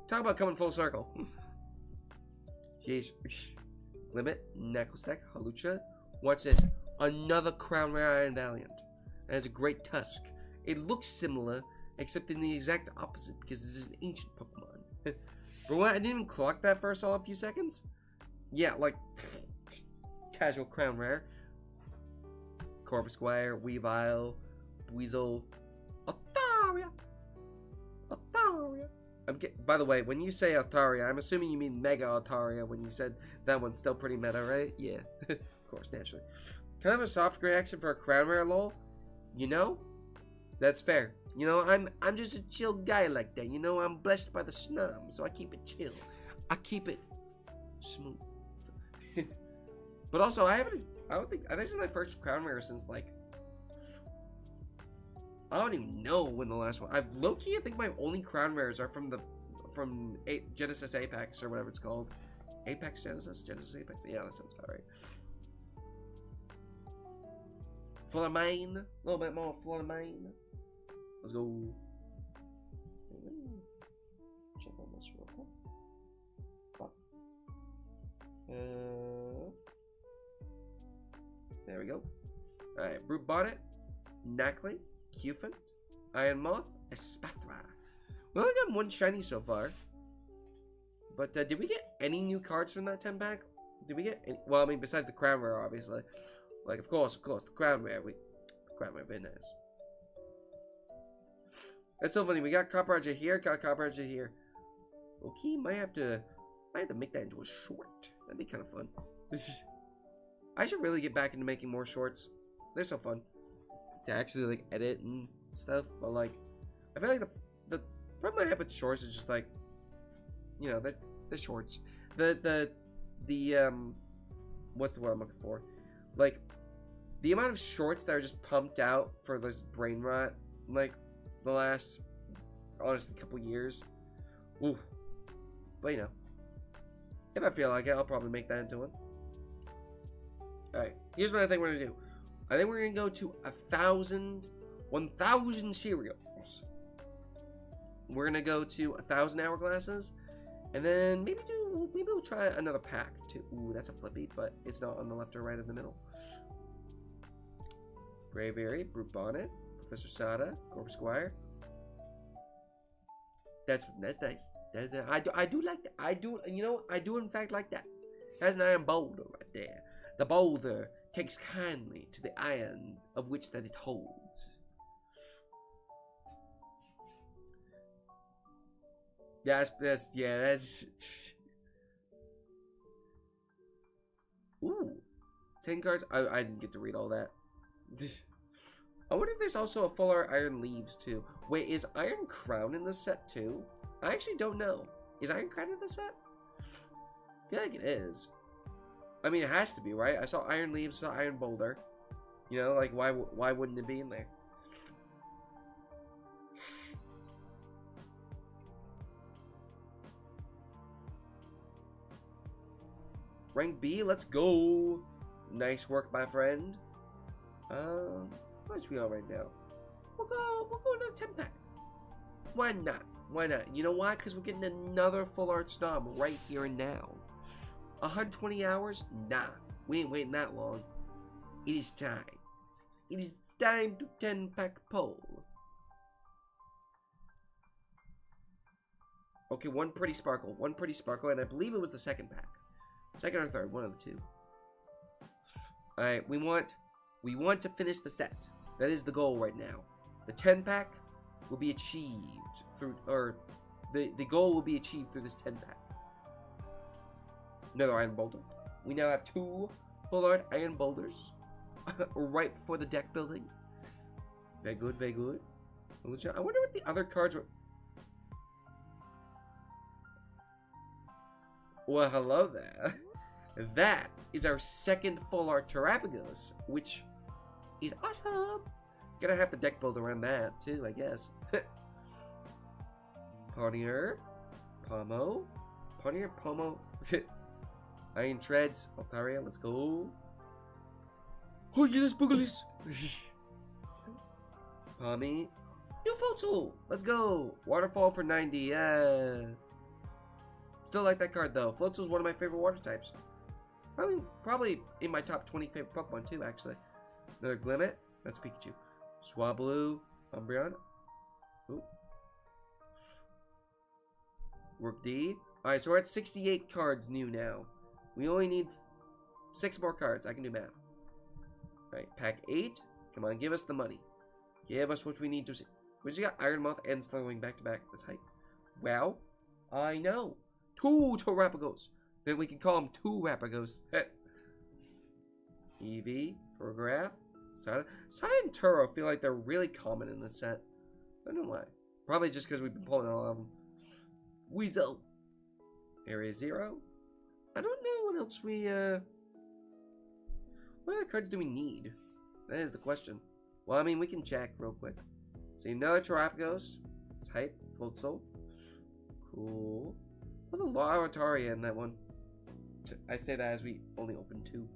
Talk about coming full circle. Jeez. Limit, Necklace Deck, Halucha. Watch this. Another Crown Rare Iron Valiant. It has a great tusk. It looks similar, except in the exact opposite, because this is an ancient Pokemon. But what? I didn't even clock that first all a few seconds? Yeah, like, casual Crown Rare. Corvus Squire, Weavile, Weasel, Altaria. Altaria. By the way, when you say Altaria, I'm assuming you mean Mega Altaria when you said that one's still pretty meta, right? Yeah, of course, naturally. Kind of a soft reaction for a Crown Rare lol. You know? That's fair. You know, I'm just a chill guy like that. You know, I'm blessed by the snum, so I keep it chill. I keep it smooth. But also, I think this is my first Crown Rare since, like, I don't even know when the last one. Low-key, I think my only Crown Rares are from Genesis Apex, or whatever it's called. Apex Genesis? Genesis Apex? Yeah, that sounds about right. Full of mine. A little bit more full of mine. Let's go. Check on this real quick. There we go. Alright, Brute Bonnet, Knackley, Cufant, Iron Moth, Espathra. We only got one shiny so far. But did we get any new cards from that 10 pack? Did we get any? Well, I mean, besides the Crown Rare, obviously. Like, of course, the Crown Rare. The Crown Rare, very nice. That's so funny. We got Copperajah here, got Copperajah here. Okay, might have to make that into a short. That'd be kind of fun. I should really get back into making more shorts. They're so fun to actually, like, edit and stuff. But, like, I feel like the problem I have with shorts is just, like, you know, the shorts. What's the word I'm looking for? Like, the amount of shorts that are just pumped out for this brain rot, like, the last, honestly, couple years. Ooh. But, you know, if I feel like it, I'll probably make that into one. Alright, here's what I think we're gonna do. I think we're gonna go to 1,000 cereals. We're gonna go to 1,000 hourglasses, and then maybe we'll try another pack too. Ooh, that's a flippy, but it's not on the left or right in the middle. Braviary, Brute Bonnet, Professor Sada, Corvus Squire. That's nice. I do like that. I do in fact like that. That's an iron boulder right there. The boulder takes kindly to the iron of which that it holds. That's ooh, 10 cards. I didn't get to read all that. I wonder if there's also a full art Iron Leaves too. Wait, is Iron Crown in this set too? I actually don't know. Is Iron Crown in this set? I feel like it is. I mean, it has to be, right? I saw Iron Leaves, saw Iron Boulder. You know, like, why wouldn't it be in there? Rank B, let's go. Nice work, my friend. How much we on right now? We'll go another 10 pack. Why not? Why not? You know why? Because we're getting another full art snob right here and now. 120 hours? Nah, we ain't waiting that long. It is time. It is time to 10 pack poll. Okay, one pretty sparkle, and I believe it was the second pack. Second or third, one of the two. Alright, we want to finish the set. That is the goal right now. The 10 pack, will be achieved through, or the goal will be achieved through this 10 pack. Another iron boulder. We now have 2 full art iron boulders right before the deck building. Very good, very good. I wonder what the other cards were. Well, hello there. That is our second full art Terrapagos, which is awesome. Gonna have to deck build around that too, I guess. Ponier, Pomo, Iron Treads, Altaria, let's go. Oh yes, Booglis. Pommy, new Floatzel, let's go. Waterfall for 90, yeah. Still like that card though. Floatzel's one of my favorite water types. Probably in my top 20 favorite Pokemon too, actually. Another Glimmet, that's Pikachu. Swablu, Umbreon. Ooh. Rook D. Alright, so we're at 68 cards new now. We only need 6 more cards. I can do math. Alright, pack 8. Come on, give us the money. Give us what we need to see. We just got Iron Moth and Slurwing back to back. That's hype. Wow. I know. 2 Terrapagos. Then we can call them 2 Rapagos. Eevee, Photograph, Sada and Turo feel like they're really common in this set. I don't know why. Probably just because we've been pulling all of them. Weasel. Area 0. I don't know what else we, what other cards do we need? That is the question. Well, I mean, we can check real quick. See, another Terrapagos. It's hype. Floatzel. Cool. What a lot of Altaria in that one. I say that as we only opened 2.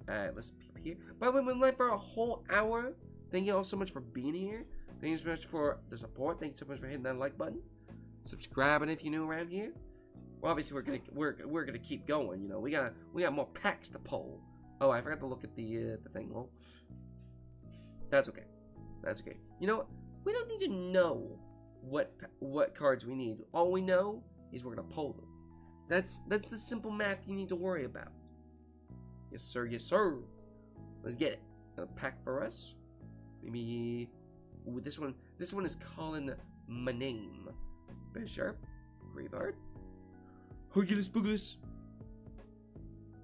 Alright, let's peep here. By the way, we've been live for a whole hour. Thank you all so much for being here. Thank you so much for the support. Thank you so much for hitting that like button. Subscribing if you're new around here. Well, obviously we're gonna keep going. You know, we got more packs to pull. Oh, I forgot to look at the thing. Well, that's okay. That's okay. You know what? We don't need to know what cards we need. All we know is we're gonna pull them. That's the simple math you need to worry about. Yes sir, yes sir. Let's get it. A pack for us. Maybe ooh, this one is calling my name. Bisharp, Graveyard, Hourglasses, Booglis,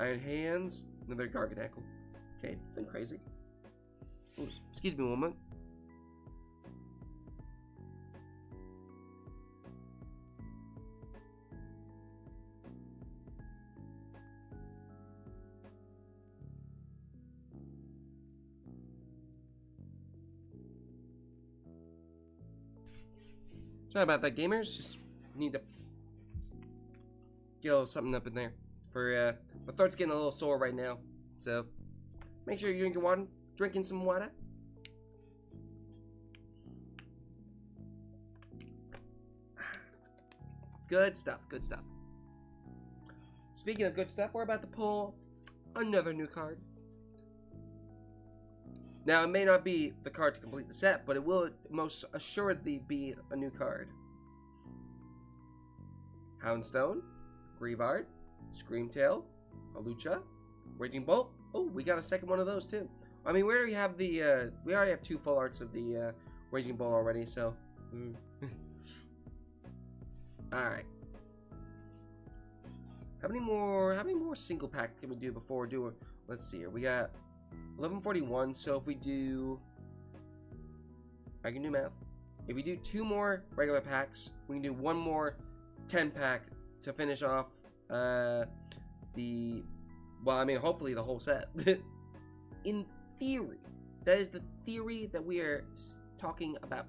Iron Hands, another Garganacl. Okay, nothing crazy. Ooh, excuse me, woman. Sorry about that, gamers. Just need to get a little something up in there. For my throat's getting a little sore right now, so make sure you're drinking some water. Good stuff. Good stuff. Speaking of good stuff, we're about to pull another new card. Now, it may not be the card to complete the set, but it will most assuredly be a new card. Houndstone, Greavard, Screamtail, Alucha, Raging Bolt. Oh, we got a second one of those too. I mean, we already have the we already have 2 full arts of the Raging Bolt already, so. All right. How many more single pack can we do before we do? Let's see here. We got 1141, so if we do, I can do math. If we do 2 more regular packs, we can do 1 more 10 pack to finish off well, I mean, hopefully the whole set. In theory, that is the theory that we are talking about.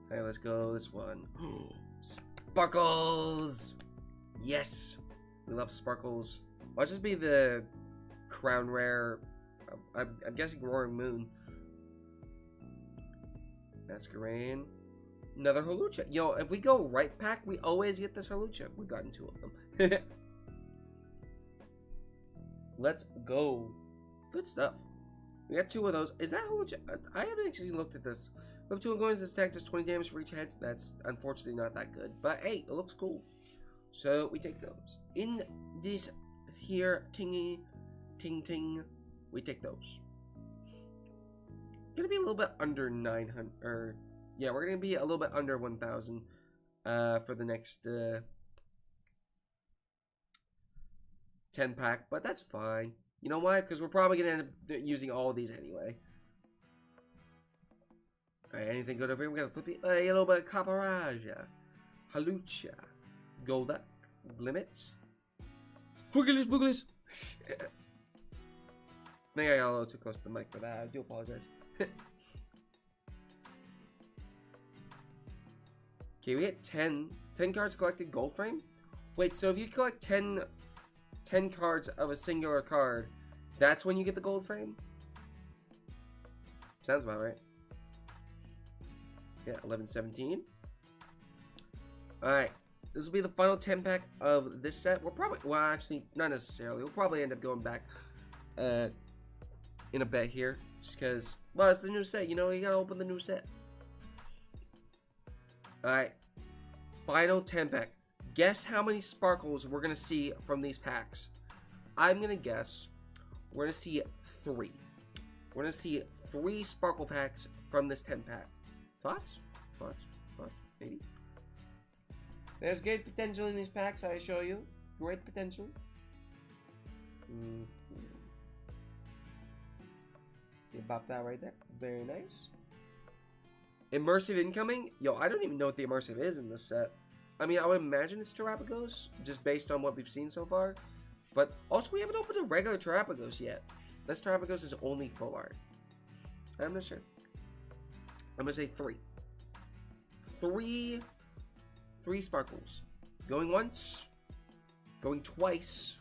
Okay, let's go this one. Sparkles! Yes! We love Sparkles. Watch this be the crown rare. I'm guessing Roaring Moon. Masquerain. Another Hawlucha. Yo, if we go right pack, we always get this Hawlucha. We've gotten 2 of them. Let's go. Good stuff. We got 2 of those. Is that Hawlucha? I haven't actually looked at this. We have 2 Ongoings that stack just 20 damage for each head. That's unfortunately not that good. But hey, it looks cool. So we take those. In this here ting We take those. Gonna be a little bit under 900, or yeah, we're gonna be a little bit under 1,000 for the next 10 pack, but that's fine. You know why? Because we're probably gonna end up using all of these anyway. Alright, anything good over here? We got a flippy, a little bit of Caparaja, Halucha, Golduck, Glimmet, Hourglasses, Boogles. I think I got a little too close to the mic for that. I do apologize. Okay, we hit 10 cards collected gold frame. Wait, so if you collect 10 cards of a singular card, that's when you get the gold frame? Sounds about right. Yeah, 11, 17. Alright, this will be the final 10 pack of this set. We're probably, well, actually, not necessarily. We'll probably end up going back in a bet here, just because, well, it's the new set. You know, you gotta open the new set. Alright, final 10 pack. Guess how many sparkles we're gonna see from these packs. I'm gonna guess we're gonna see 3. We're gonna see 3 sparkle packs from this 10 pack. Thoughts? Thoughts? Thoughts? Maybe. There's great potential in these packs, I assure you. Great potential. See about that right there. Very nice. Immersive incoming? Yo, I don't even know what the immersive is in this set. I mean, I would imagine it's Terrapagos, just based on what we've seen so far. But also, we haven't opened a regular Terrapagos yet. This Terrapagos is only full art. I'm not sure. I'm gonna say 3. 3 sparkles. Going once. Going twice.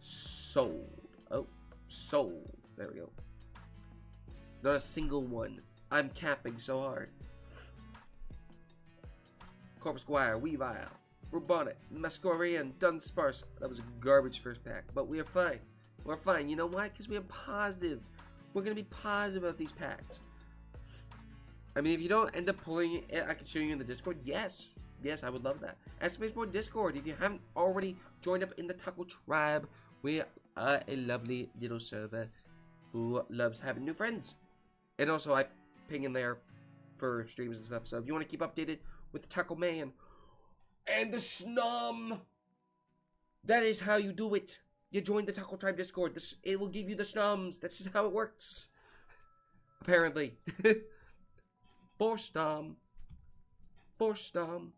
Sold. Oh, sold. There we go. Not a single one. I'm capping so hard. Corvus Squire, Weavile, Rubonic, Masquerain, Dunsparce. That was a garbage first pack, but we are fine. We're fine. You know why? Because we are positive. We're going to be positive about these packs. I mean, if you don't end up pulling it, I can show you in the Discord. Yes. Yes, I would love that. At Spaceport Discord, if you haven't already joined up in the Taco Tribe, we are a lovely little server who loves having new friends. And also, I ping in there for streams and stuff. So if you want to keep updated with the Taco Man and the Snom, that is how you do it. You join the Taco Tribe Discord. It will give you the Snoms. That's just how it works. Apparently. For Snom. For Snom.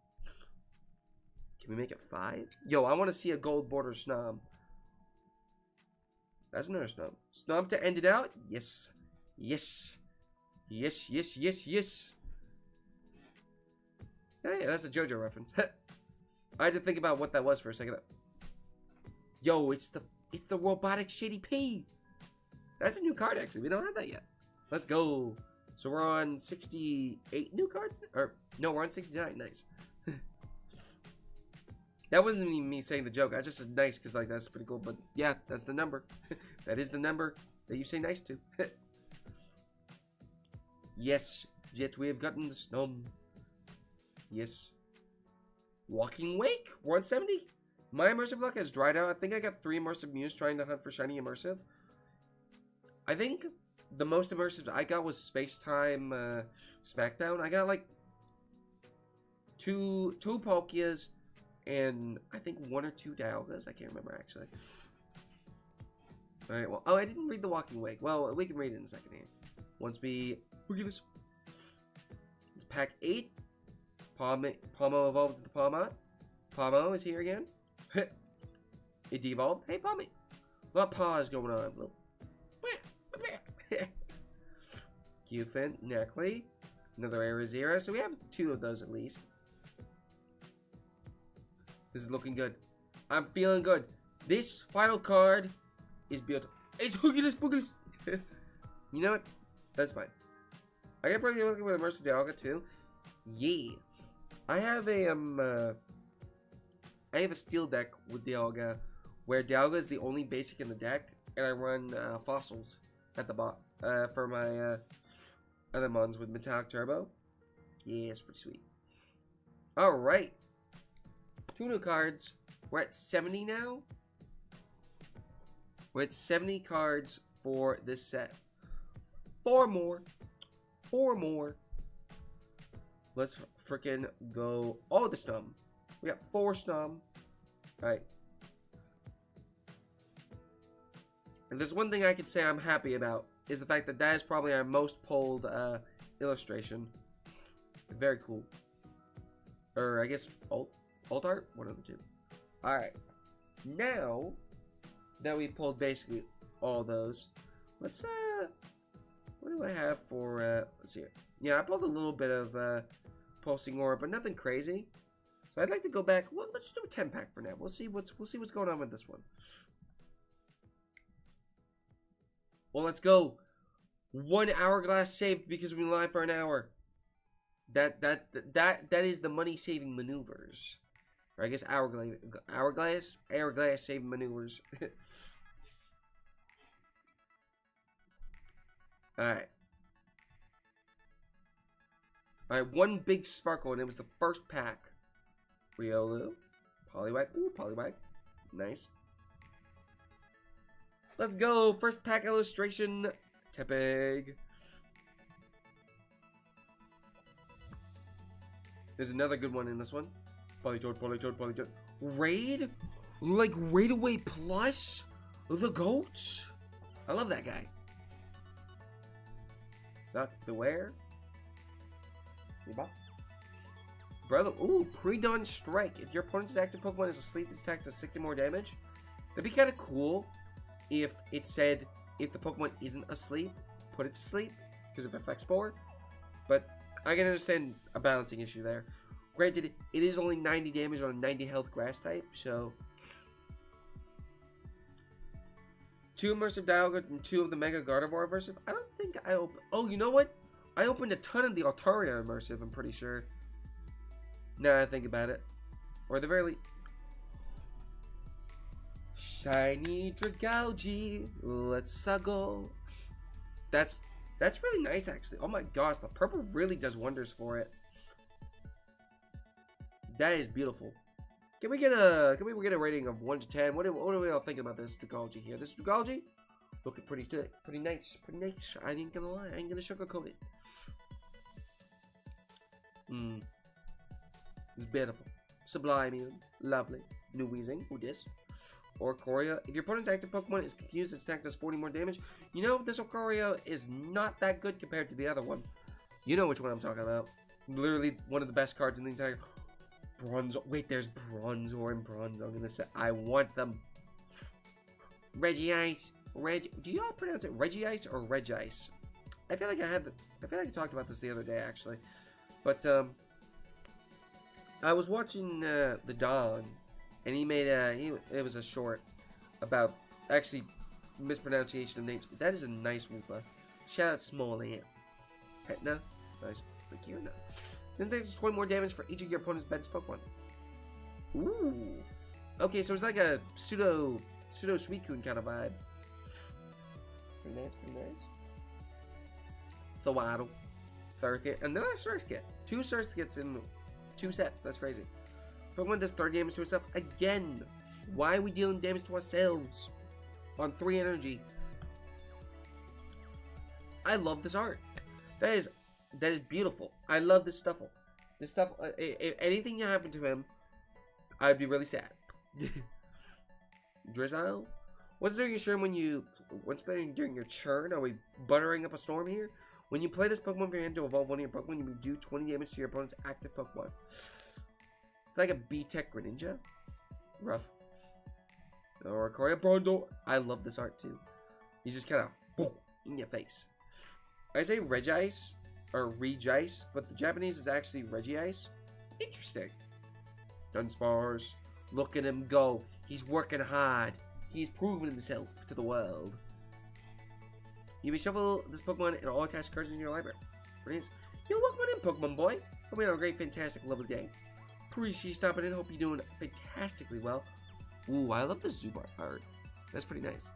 Can we make it 5? Yo, I want to see a gold border Snom. That's another Snom. Snom to end it out? Yes. Yes. Yes, yes, yes, yes. Oh, yeah, that's a JoJo reference. I had to think about what that was for a second. Yo, it's the robotic Shady P. That's a new card, actually. We don't have that yet. Let's go. So we're on 68 new cards? Or, no, we're on 69. Nice. That wasn't even me saying the joke. I just said nice because, like, that's pretty cool. But, yeah, that's the number. That is the number that you say nice to. Yes, yet we have gotten the Snom. Yes. Walking Wake? 170? My immersive luck has dried out. I think I got 3 immersive Muse trying to hunt for shiny immersive. I think the most immersive I got was Space Time Smackdown. I got like two Palkias and I think 1 or 2 Dialgas. I can't remember actually. Alright, well, oh, I didn't read the Walking Wake. Well, we can read it in a second here. Once we look at this. It's pack 8. Palmo evolved with the Palmot. Palmo is here again. It devolved. Hey, Palmy. A lot of paws going on. Qfin, Neckley. Another Arizera. So we have 2 of those at least. This is looking good. I'm feeling good. This final card is built. It's Hourglasses, Boogles. You know what? That's fine. I get pretty looking with Immersive Dialga too. Yeah. I have a steel deck with Dialga where Dialga is the only basic in the deck, and I run fossils at the bot for my other mons with Metallic Turbo. Yeah, it's pretty sweet. Alright. 2 new cards. We're at 70 now. We're at 70 cards for this set. 4 more. 4 more. Let's freaking go. Oh, the Snom. We got 4 Snom. Alright. And there's one thing I could say I'm happy about, is the fact that that is probably our most pulled illustration. Very cool. Or I guess alt art? One of the two. Alright. Now that we pulled basically all those, let's what do I have for let's see here. Yeah, I pulled a little bit of pulsing aura, but nothing crazy. So I'd like to go back. Well, let's do a 10-pack for now. We'll see what's going on with this one. Well, let's go. 1 hourglass saved because we've been live for an hour. That is the money saving maneuvers. Or I guess hourglass saving maneuvers. Alright. Alright, 1 big sparkle, and it was the first pack. Riolu. Poliwag. Ooh, Poliwag. Nice. Let's go. First pack illustration. Tepig. There's another good one in this one. Politoed, Politoed, Politoed. Raid? Like Raid Away Plus? The GOAT? I love that guy. Is that Beware? Brother, ooh, Pre-Dawn Strike. If your opponent's active Pokemon is asleep, it's attacked does 60 more damage. That'd be kind of cool if it said, if the Pokemon isn't asleep, put it to sleep, because of effects more. But I can understand a balancing issue there. Granted, it is only 90 damage on a 90 health grass type, so 2 immersive Dialga and 2 of the Mega Gardevoir immersive. I don't think I opened. Oh, you know what? I opened a ton of the Altaria immersive, I'm pretty sure. Now I think about it. Or the very least. Shiny Dragalge. Let's go. That's really nice, actually. Oh my gosh, the purple really does wonders for it. That is beautiful. Can we get a rating of 1 to 10? What are we all thinking about this Dragalge here? This Dragalge looking pretty nice, pretty nice. I ain't gonna lie, I ain't gonna sugarcoat it. It's beautiful, sublime, lovely. New Weezing, who dis? Oricorio. If your opponent's active Pokemon is confused, its attack does 40 more damage. You know, this Oricorio is not that good compared to the other one. You know which one I'm talking about. Literally one of the best cards in the entire Bronzor. Wait, there's Bronzor and Bronzor. I'm gonna say I want them. Regice. Do you all pronounce it Regice or Regice? I feel like I talked about this the other day actually. But I was watching the Don, and he made it was a short about actually mispronunciation of names. That is a nice Woopa. Shout out Small-Ant. Petna. Nice. Thank you. This takes 20 more damage for each of your opponent's best Pokemon. Ooh. Okay, so it's like a pseudo Suicune kind of vibe. Pretty nice, pretty nice. Thawaddle. Thurkit. Another Surskit. 2 Surskits in 2 sets. That's crazy. Pokemon does 30 damage to itself. Again, why are we dealing damage to ourselves? On 3 energy. I love this art. That is beautiful. I love this stuff. This stuff. If anything happened to him, I'd be really sad. Drizzile. What's during your churn what's during your churn? Are we buttering up a storm here? When you play this Pokemon for your hand to evolve one of your Pokemon, you do 20 damage to your opponent's active Pokemon. It's like a B-Tech Greninja. Rough. Or Korea Bronto. I love this art too. He's just kind of in your face. I say Regice or Regice, but the Japanese is actually Regice. Interesting. Dunsparce. Look at him go. He's working hard. He's proven himself to the world. You may shuffle this Pokemon and all attached cards in your library. Brilliant. Yo, welcome in, Pokemon boy. Hope you have a great, fantastic, lovely day. Appreciate you stopping in. Hope you're doing fantastically well. Ooh, I love the Zubat art. That's pretty nice.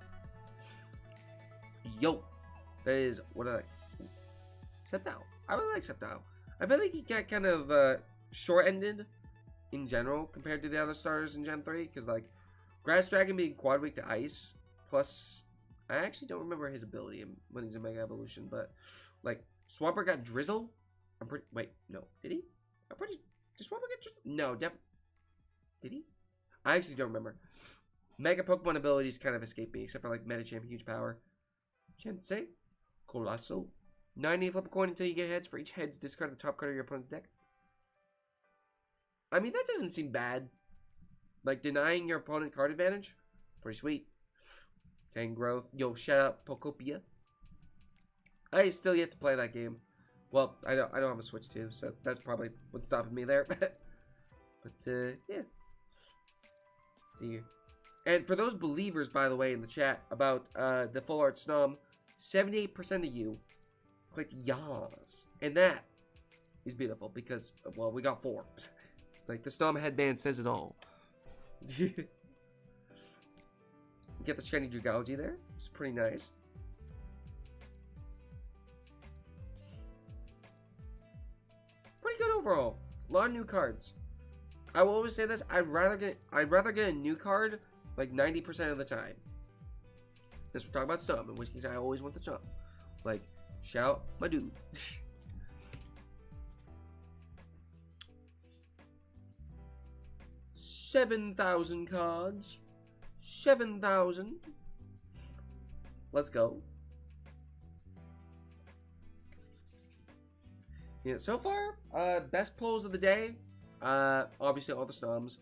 Yo, that is what I like. Sceptile. I really like Sceptile. I feel like he got kind of short-ended in general compared to the other starters in Gen 3. Because, like, Grass Dragon being quad weak to ice plus, I actually don't remember his ability when he's a Mega Evolution, but like Swampert got Drizzle. I'm pretty. Wait, no, did he? I'm pretty. Did Swampert get Drizzle? No, definitely. Did he? I actually don't remember. Mega Pokemon abilities kind of escape me, except for like Medicham, Huge Power, Chensei, Colossal. 90 flip a coin until you get heads. For each heads, discard the top card of your opponent's deck. I mean, that doesn't seem bad. Like, denying your opponent card advantage? Pretty sweet. 10 growth. Yo, shout out Pokopia. I still yet to play that game. Well, I don't have a Switch too, so that's probably what's stopping me there. But, yeah. Let's see here. And for those believers, by the way, in the chat about the Full Art Snom, 78% of you clicked yas. And that is beautiful because, well, we got 4. Like, the Snom headband says it all. Get the shiny Dragalge there. It's pretty nice. Pretty good overall. A lot of new cards. I will always say this. I'd rather get a new card like 90% of the time. This we're talking about Snom, in which case I always want the Chomp. Like, shout my dude. 7,000 cards. 7,000. Let's go. Yeah, so far, best pulls of the day. Obviously all the Snoms.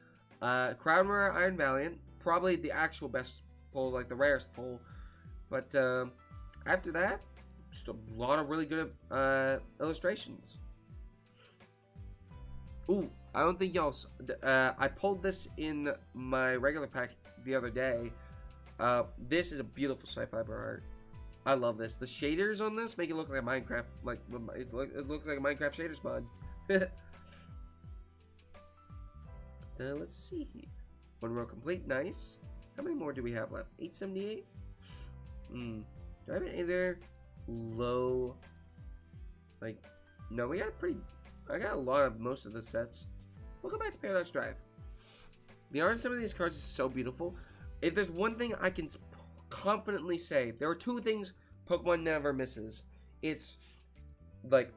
Crown Rare Iron Valiant. Probably the actual best pull, like the rarest pull. But after that, just a lot of really good illustrations. Ooh, I don't think y'all. I pulled this in my regular pack the other day. This is a beautiful sci-fiber art. I love this. The shaders on this make it look like a Minecraft. Like it looks like a Minecraft shaders mod. Let's see. One row complete. Nice. How many more do we have left? 878. Do I have any other low? Like, no, we got pretty. I got a lot of most of the sets. We'll go back to Paradox Drive. The art in some of these cards is so beautiful. If there's one thing I can confidently say, there are 2 things Pokemon never misses. It's like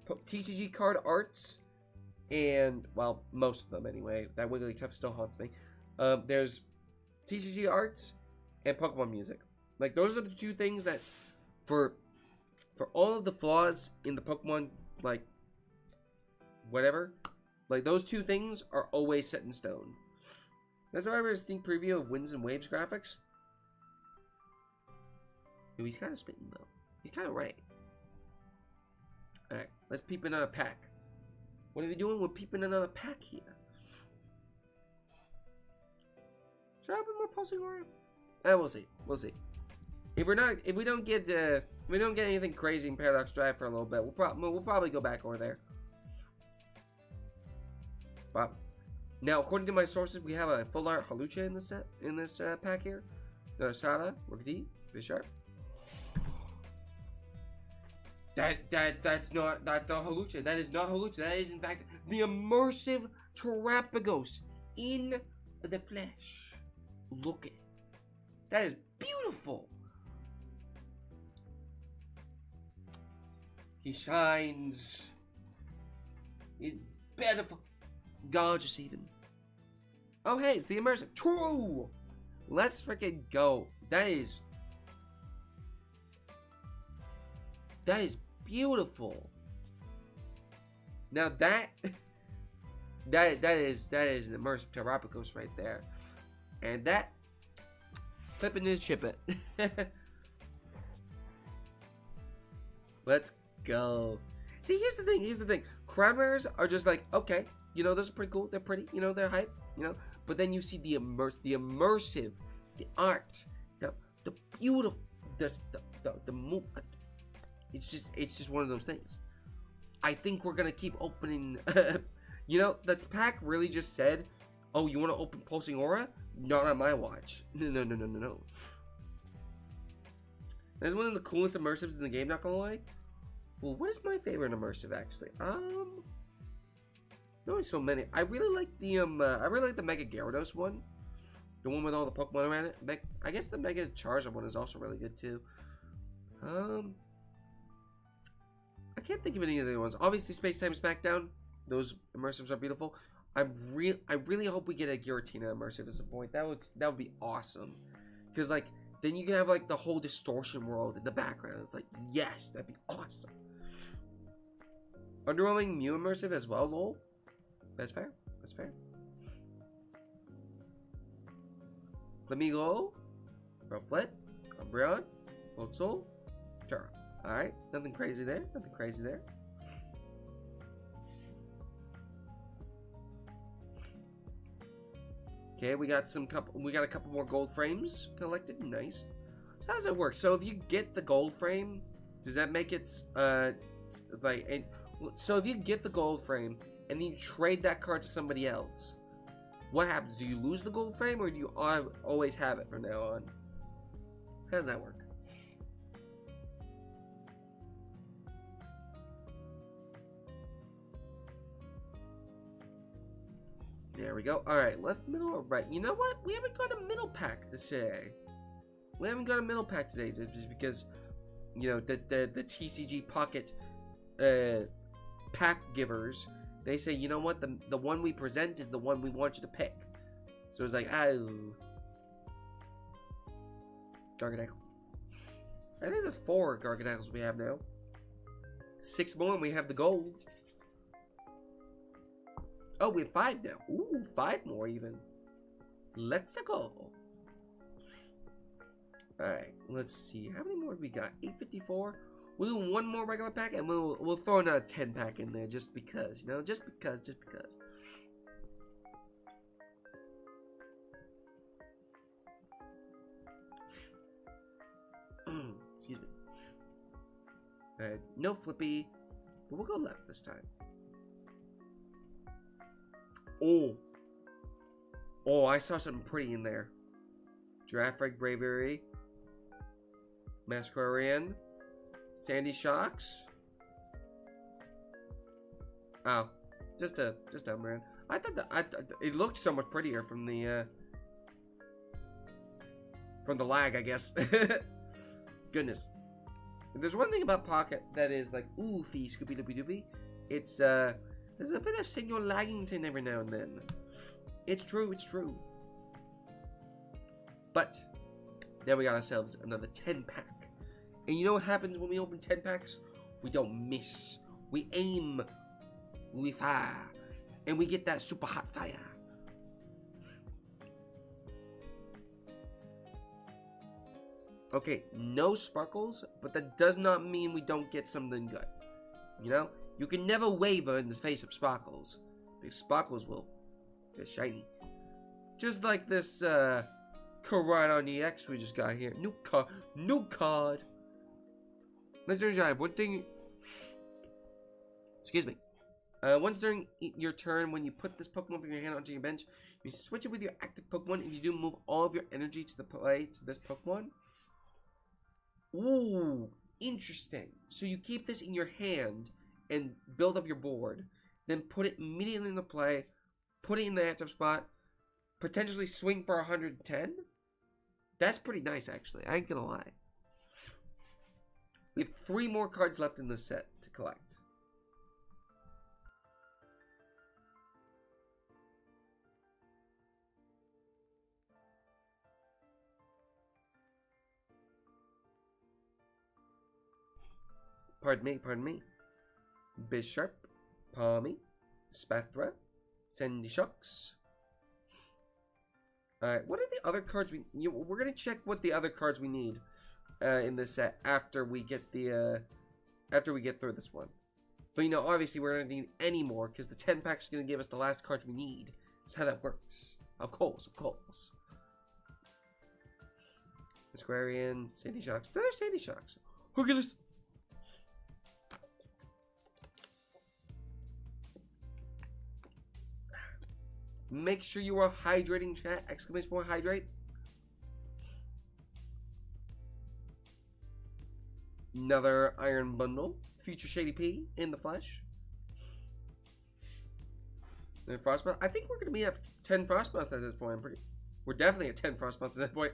TCG card arts, and well, most of them anyway. That Wigglytuff still haunts me. There's TCG arts and Pokemon music. Like, those are the 2 things that, for all of the flaws in the Pokemon, like, whatever, like, those 2 things are always set in stone. That's why I have a sneak preview of Winds and Waves graphics. Ooh, he's kind of spitting, though. He's kind of right. Alright, let's peep in on a pack. What are we doing? We're peeping in on a pack here. Should I open more Pulsing Aura? We'll see. We'll see. If we don't get anything crazy in Paradox Drive for a little bit, we'll probably go back over there. Wow. Now, according to my sources, we have a full art Halucha in this pack here. Sada, Rookity, Bisharp. That's not Halucha. That is not Halucha. That is in fact the immersive Terapagos in the flesh. Look at it. That is beautiful. He shines. He's beautiful. Gorgeous even. Oh hey, it's the immersive. True. Let's freaking go. That is beautiful. Now that is an immersive Terapagos right there. And that clip it and chip it. Let's go. See, here's the thing. Crown rares are just like, okay, you know, those are pretty cool. They're pretty, you know, they're hype, you know. But then you see the immersive, the art, the beautiful, the move. It's just one of those things. I think we're gonna keep opening. You know, that pack really just said, "Oh, you want to open Pulsing Aura? Not on my watch." No. That's one of the coolest immersives in the game. Not gonna lie. Well, what is my favorite immersive actually? There's so many. I really like the Mega Gyarados one. The one with all the Pokemon around it. I guess the Mega Charizard one is also really good too. I can't think of any of the other ones. Obviously, Space Time Smackdown. Those immersives are beautiful. I really hope we get a Giratina immersive at some point. That would be awesome. Because like then you can have like the whole distortion world in the background. It's like, yes, that'd be awesome. Underwhelming Mew immersive as well, lol. That's fair. That's fair. Flamigo, Rufflet, Umbreon, Floatzel, Tara. Alright, nothing crazy there. Nothing crazy there. Okay, we got a couple more gold frames collected. Nice. So how does that work? So if you get the gold frame, does that make it so if you get the gold frame and then you trade that card to somebody else, what happens? Do you lose the gold frame or do you always have it from now on? How does that work? There we go. Alright, left, middle, or right? You know what? We haven't got a middle pack today. We haven't got a middle pack today just because, you know, the TCGpocket pack givers, they say, you know what? The one we present is the one we want you to pick. So it's like, oh. Garganacl. I think there's 4 Garganacls we have now. 6 more and we have the gold. Oh, we have 5 now. Ooh, 5 more even. Let's go. Alright, let's see. How many more do we got? 854. We'll do 1 more regular pack and we'll throw another 10 pack in there just because, you know, just because. Excuse me. Alright, no Flippy, but we'll go left this time. Oh, I saw something pretty in there. Giraffeg Bravery, Masquerade, Sandy Shocks. Oh, just Umbreon. I thought it looked so much prettier from the lag, I guess. Goodness. If there's one thing about Pocket that is like oofy, Scooby Dooby Dooby, it's there's a bit of Senor Laggington every now and then. It's true, it's true. But now we got ourselves another 10 pack. And you know what happens when we open 10 packs? We don't miss. We aim. We fire. And we get that super hot fire. Okay, no sparkles, but that does not mean we don't get something good. You know? You can never waver in the face of sparkles. Because sparkles will get shiny. Just like this Koraidon EX we just got here. New card. Legendary Giant, one thing... Excuse me. Once during your turn, when you put this Pokemon from your hand onto your bench, you switch it with your active Pokemon, and you do move all of your energy to the play to this Pokemon. Ooh, interesting. So you keep this in your hand and build up your board, then put it immediately into play, put it in the active spot, potentially swing for 110? That's pretty nice, actually. I ain't gonna lie. We have 3 more cards left in this set to collect. Pardon me. Bisharp, Palmy, Spethra, Sandy Shocks. Alright, what are the other cards we're gonna check what the other cards we need in this set after we get the after we get through this one. But you know, obviously we're gonna need any more because the 10 pack is gonna give us the last cards we need. That's how that works. Of course. Aquarian, Sandy Shocks. But there's Sandy Shocks. Hourglasses. Make sure you are hydrating, chat. Exclamation point hydrate. Another Iron Bundle. Future Shady P in the flesh. And Frostbound. I think we're going to be at 10 Frostbounds at this point. We're definitely at 10 frost months at that point.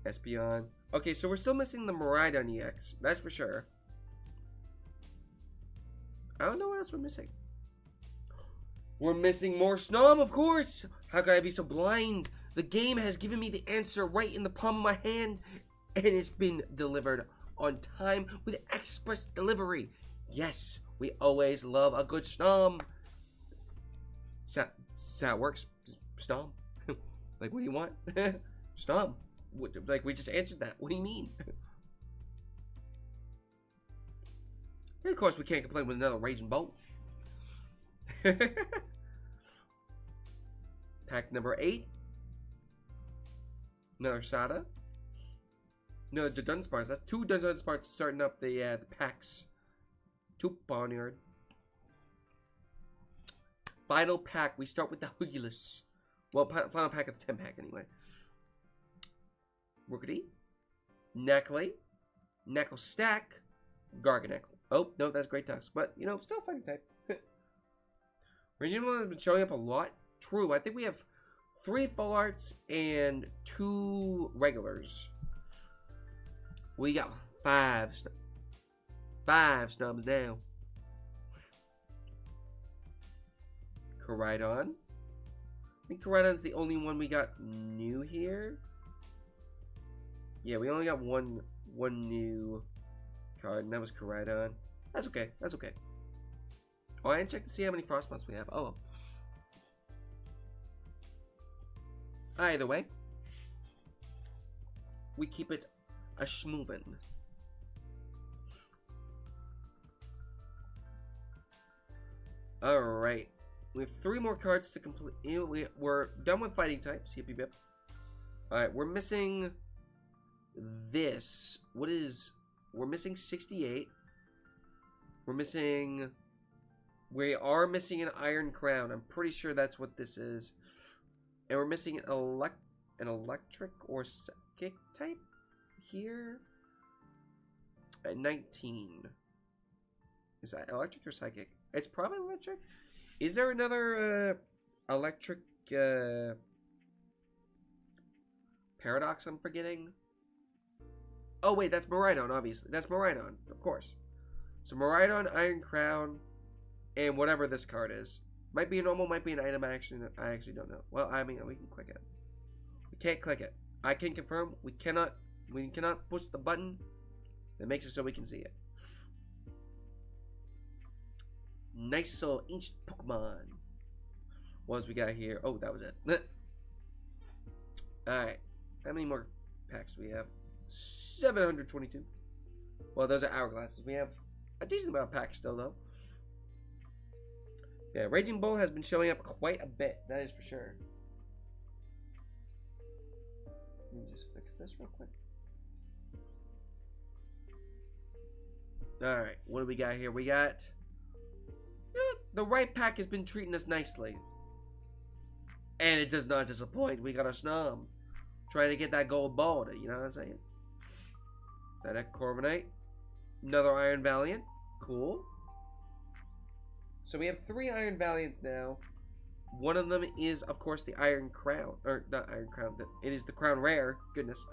Espeon. Okay, so we're still missing the Miraidon EX. That's for sure. I don't know what else we're missing. We're missing more Snom, of course! How could I be so blind? The game has given me the answer right in the palm of my hand, and it's been delivered on time with express delivery. Yes, we always love a good Snom. So how it works. Snom. Like, what do you want? Snom. Like, we just answered that. What do you mean? And of course, we can't complain with another Raging Bolt. Pack number 8. Another Sada. No, the Dunsparce. That's 2 Dunsparce starting up the packs. 2 Barnyard. Final pack. We start with the Hourglasses. Well, final pack of the 10 pack anyway. Rookity. Neckley. Knuckle Stack. Garganacl. Oh, no, that's Great Tusk. But, you know, still fighting type. Regional has been showing up a lot. True. I think we have 3 full arts and 2 regulars. We got 5 snubs now. Koraidon. I think Koraidon's the only one we got new here. Yeah, we only got one new card, and that was Koraidon. That's okay. That's okay. Oh, I didn't check to see how many frost months we have. Oh, well. Either way, we keep it a schmoovin'. Alright. We have 3 more cards to complete. We're done with fighting types. Hippy bip. Alright, we're missing this. What is... We're missing 68. We are missing an Iron Crown. I'm pretty sure that's what this is. And we're missing an electric or psychic type here. At 19. Is that electric or psychic? It's probably electric. Is there another electric paradox I'm forgetting? Oh wait, that's Miraidon, obviously. That's Miraidon, of course. So Miraidon, Iron Crown, and whatever this card is. Might be a normal, might be an item. I actually don't know. Well, I mean, we can click it. We can't click it. I can confirm we cannot push the button that makes it so we can see it. Nice, so ancient Pokemon. What else we got here? Oh, that was it. Alright. How many more packs do we have? 722. Well, those are Hourglasses. We have a decent amount of packs still, though. Yeah, Raging Bull has been showing up quite a bit. That is for sure. Let me just fix this real quick. Alright, what do we got here? We got... the right pack has been treating us nicely. And it does not disappoint. We got a Snom. Trying to get that gold ball, you know what I'm saying? Psyduck Corviknight. Another Iron Valiant. Cool. So we have 3 Iron Valiants now. One of them is, of course, the Iron Crown. Or, not Iron Crown. It is the Crown Rare. Goodness.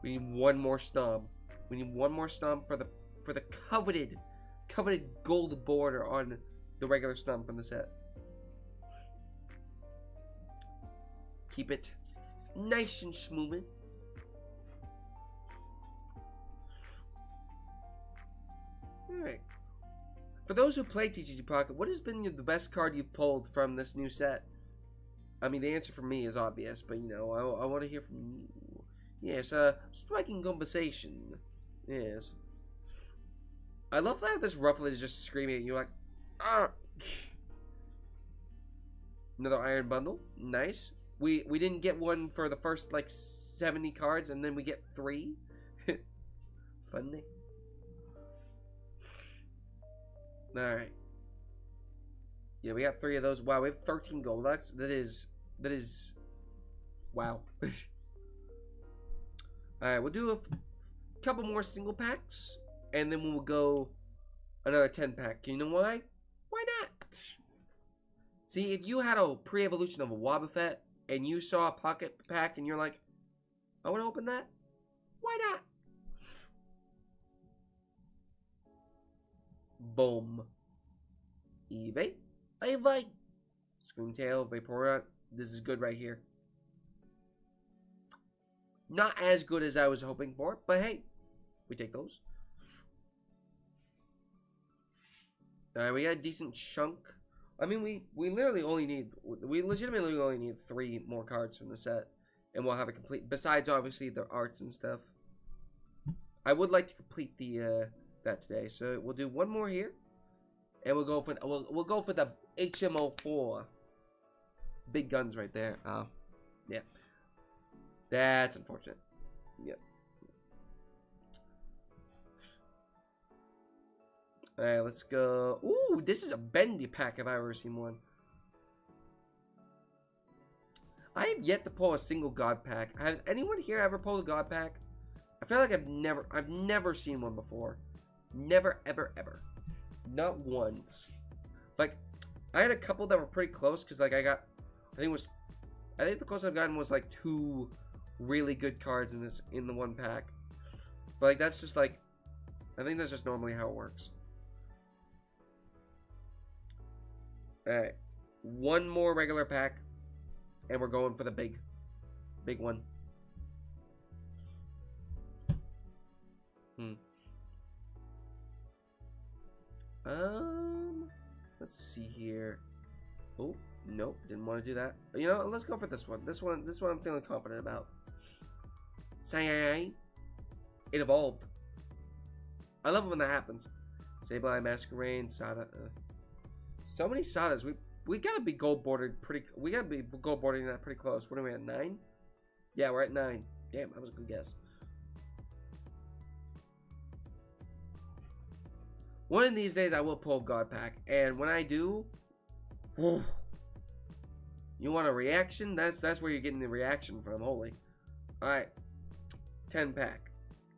We need one more Snom. We need one more Snom for the coveted gold border on the regular Snom from the set. Keep it nice and smooth. Alright. For those who play TCGpocket, what has been the best card you've pulled from this new set? I mean, the answer for me is obvious, but you know, I want to hear from you. Yes, striking conversation. Yes. I love that this Rufflet is just screaming at you like, ah! Another Iron Bundle. Nice. We didn't get one for the first, like, 70 cards, and then we get 3. Funny. Alright. Yeah, we got 3 of those. Wow, we have 13 Golducks. That is... Wow. Alright, we'll do a couple more single packs, and then we'll go another 10 pack. You know why? Why not? See, if you had a pre-evolution of a Wobbuffet, and you saw a pocket pack and you're like, I want to open that? Why not? Boom. eBay. eBay. Screamtail, Vaporeon. This is good right here. Not as good as I was hoping for, but hey, we take those. Alright, we got a decent chunk. I mean, we legitimately only need 3 more cards from the set, and we'll have a complete, besides obviously the arts and stuff. I would like to complete the that today, so we'll do 1 more here, and we'll go for we'll go for the HMO4 big guns right there. Yeah, that's unfortunate. Yep. Alright, let's go. Ooh, this is a bendy pack if I've ever seen one. I have yet to pull a single god pack. Has anyone here ever pulled a god pack? I feel like I've never seen one before. Never, ever, ever. Not once. Like, I had a couple that were pretty close because, like, I think the closest I've gotten was like 2 really good cards in the one pack. But like, that's just like, I think that's just normally how it works. Alright, 1 more regular pack, and we're going for the big one. Let's see here. Oh, nope, didn't want to do that. You know, let's go for this one. This one I'm feeling confident about. Say, it evolved. I love it when that happens. Sableye, Masquerain, Sada. So many Sadas. We gotta be gold bordered pretty. We gotta be gold bordering that pretty close. What are we at, 9? Yeah, we're at 9. Damn, that was a good guess. One of these days I will pull God Pack, and when I do, whew, you want a reaction? That's where you're getting the reaction from. Holy. All right, 10 pack.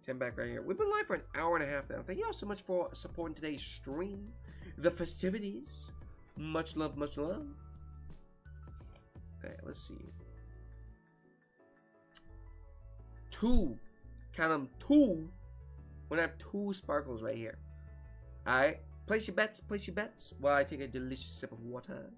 10 pack right here. We've been live for an hour and a half now. Thank you all so much for supporting today's stream. The festivities. Much love, much love. Alright, let's see. 2. Count them, 2. We're gonna have 2 sparkles right here. Alright. Place your bets, place your bets. While I take a delicious sip of water.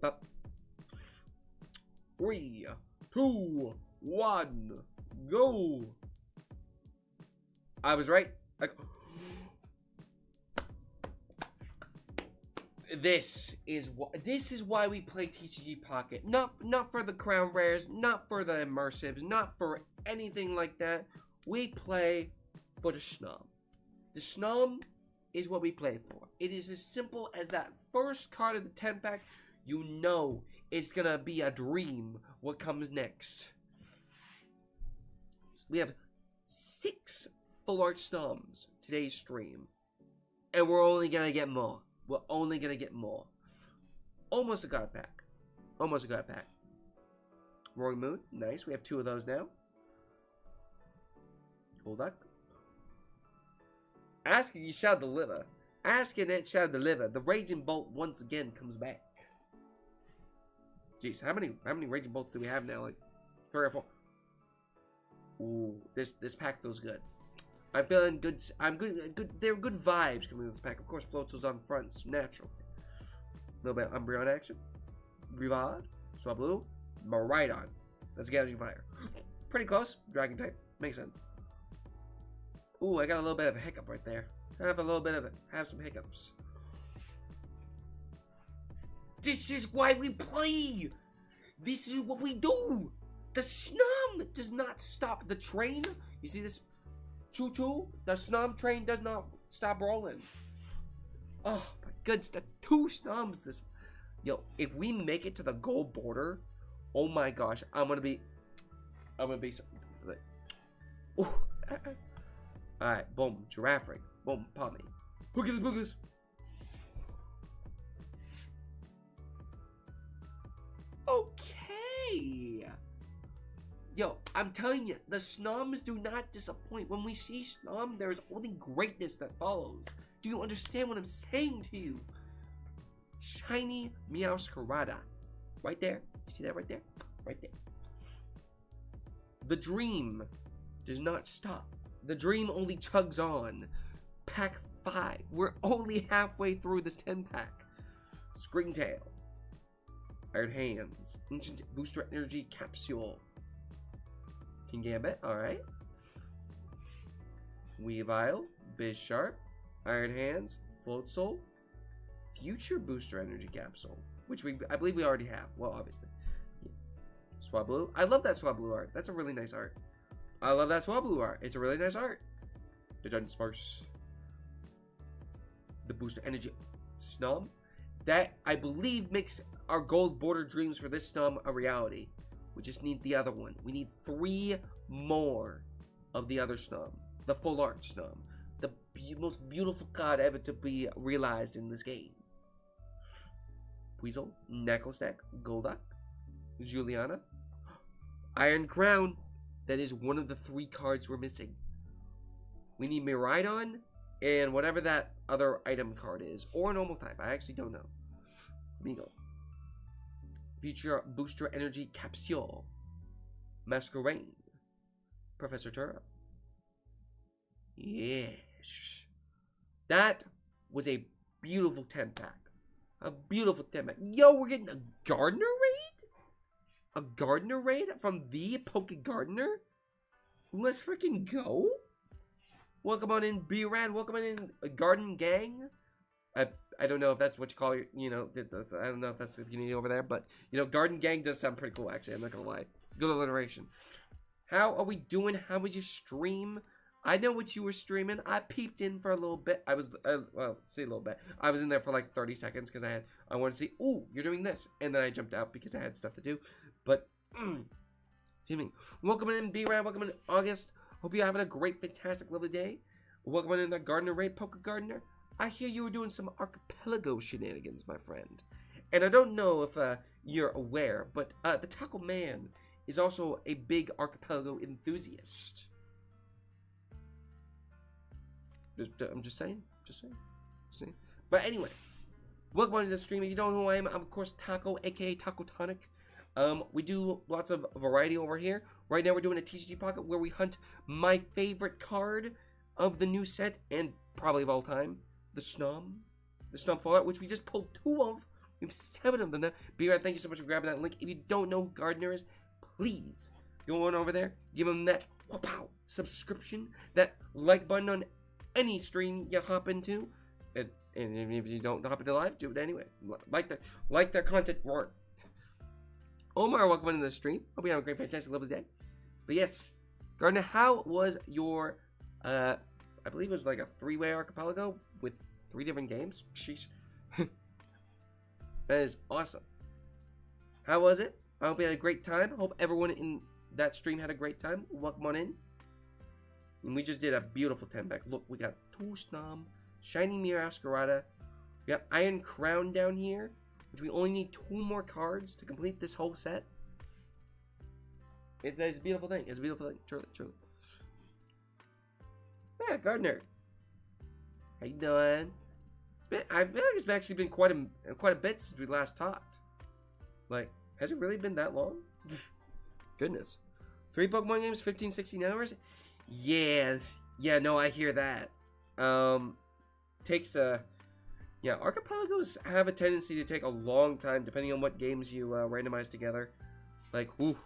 Up. 3, 2, 1, go! I was right. This is why we play TCG Pocket. Not for the crown rares, not for the immersives, not for anything like that. We play for the SNOM. The SNOM is what we play for. It is as simple as that first card of the 10 pack. You know it's gonna be a dream what comes next. We have 6 full art SNOMs today's stream. And we're only gonna get more. We're only gonna get more. Almost a god pack. Almost a god pack. Roaring Moon. Nice. We have 2 of those now. Hold up. Asking you shall deliver. Asking it shall deliver. The Raging Bolt once again comes back. Jeez, how many Raging Bolts do we have now? Like 3 or 4. Ooh, this pack feels good. I'm feeling good. I'm good. There are good vibes coming in this pack. Of course, Floatzel's on fronts, natural. A little bit of Umbreon action. Grivard, Swablu, Miraidon. That's Gouging Fire. Pretty close. Dragon type. Makes sense. Ooh, I got a little bit of a hiccup right there. I have some hiccups. This is why we play. This is what we do. The SNOM does not stop the train. You see this? Choo-choo. The SNOM train does not stop rolling. Oh my goodness, that's 2 SNOMs this. Yo, if we make it to the gold border, oh my gosh, I'm gonna be so. Ooh. Alright, boom, Giraffe Ring. Boom, Pommy. Boogies, boogies. Okay. Yo, I'm telling you, the Snoms do not disappoint. When we see Snom, there is only greatness that follows. Do you understand what I'm saying to you? Shiny Meowscarada. Right there. You see that right there? Right there. The dream does not stop. The dream only chugs on. Pack 5. We're only halfway through this 10-pack. Screentail. Iron Hands. Ancient Booster Energy Capsule. King Gambit. Alright. Weavile. Bizsharp. Iron Hands. Float Soul. Future Booster Energy Capsule. Which I believe we already have. Well, obviously. Yeah. Swablu. I love that Swablu art. That's a really nice art. I love that Swablu art. It's a really nice art. The Dunsparce. The Booster Energy Snom. That, I believe, makes our gold border dreams for this Snom a reality. We just need the other one. We need 3 more of the other Snom. The full art Snom. The most beautiful card ever to be realized in this game. Weasel, Necklacedeck, Golduck, Juliana, Iron Crown. That is one of the 3 cards we're missing. We need Miraidon and whatever that other item card is. Or normal type. I actually don't know. Beagle. Future Booster Energy Capsule. Masquerain. Professor Turo. Yes. That was a beautiful 10-pack. A beautiful 10-pack. Yo, we're getting a Gardener raid? A Gardener raid from the Poke Gardener? Let's freaking go. Welcome on in, B-Rad. Welcome on in, Garden Gang. I don't know if that's what you call your, you know, I don't know if that's the community over there, but, you know, Garden Gang does sound pretty cool, actually. I'm not gonna lie. Good alliteration. How are we doing? How was your stream? I know what you were streaming. I peeped in for a little bit. I was, well, say a little bit. I was in there for like 30 seconds because I wanted to see, ooh, you're doing this. And then I jumped out because I had stuff to do. But, excuse me. Welcome in, B-Rad. Welcome in, August. Hope you're having a great, fantastic, lovely day. Welcome in the Gardener raid, Poke Gardener. I hear you were doing some archipelago shenanigans, my friend. And I don't know if you're aware, but the Taco Man is also a big archipelago enthusiast. I'm just saying. But anyway, welcome to the stream. If you don't know who I am, I'm of course Taco, aka Taco Tonic. We do lots of variety over here. Right now we're doing a TCGpocket where we hunt my favorite card of the new set and probably of all time, the Snom Fallout, which we just pulled 2 of. We have 7 of them now. B-Rad, thank you so much for grabbing that link. If you don't know who Gardener is, please go on over there, give him that whoop-pow subscription, that like button on any stream you hop into, and if you don't hop into live, do it anyway. Like their content more. Omar, welcome into the stream. Hope you have a great, fantastic, lovely day. But yes, Gardner, how was your, I believe it was like a 3-way archipelago with 3 different games? Jeez. That is awesome. How was it? I hope you had a great time. Hope everyone in that stream had a great time. Welcome on in. And we just did a beautiful 10-pack. Look, we got 2 Snom, Shiny Meowscarada. We got Iron Crown down here, which we only need 2 more cards to complete this whole set. It's a beautiful thing. It's a beautiful thing. Truly. Yeah, Gardner. How you doing? I feel like it's actually been quite a bit since we last talked. Like, has it really been that long? Goodness. 3 Pokemon games, 15, 16 hours? Yeah, no, I hear that. Takes a... Yeah, archipelagos have a tendency to take a long time, depending on what games you randomize together. Like, whew.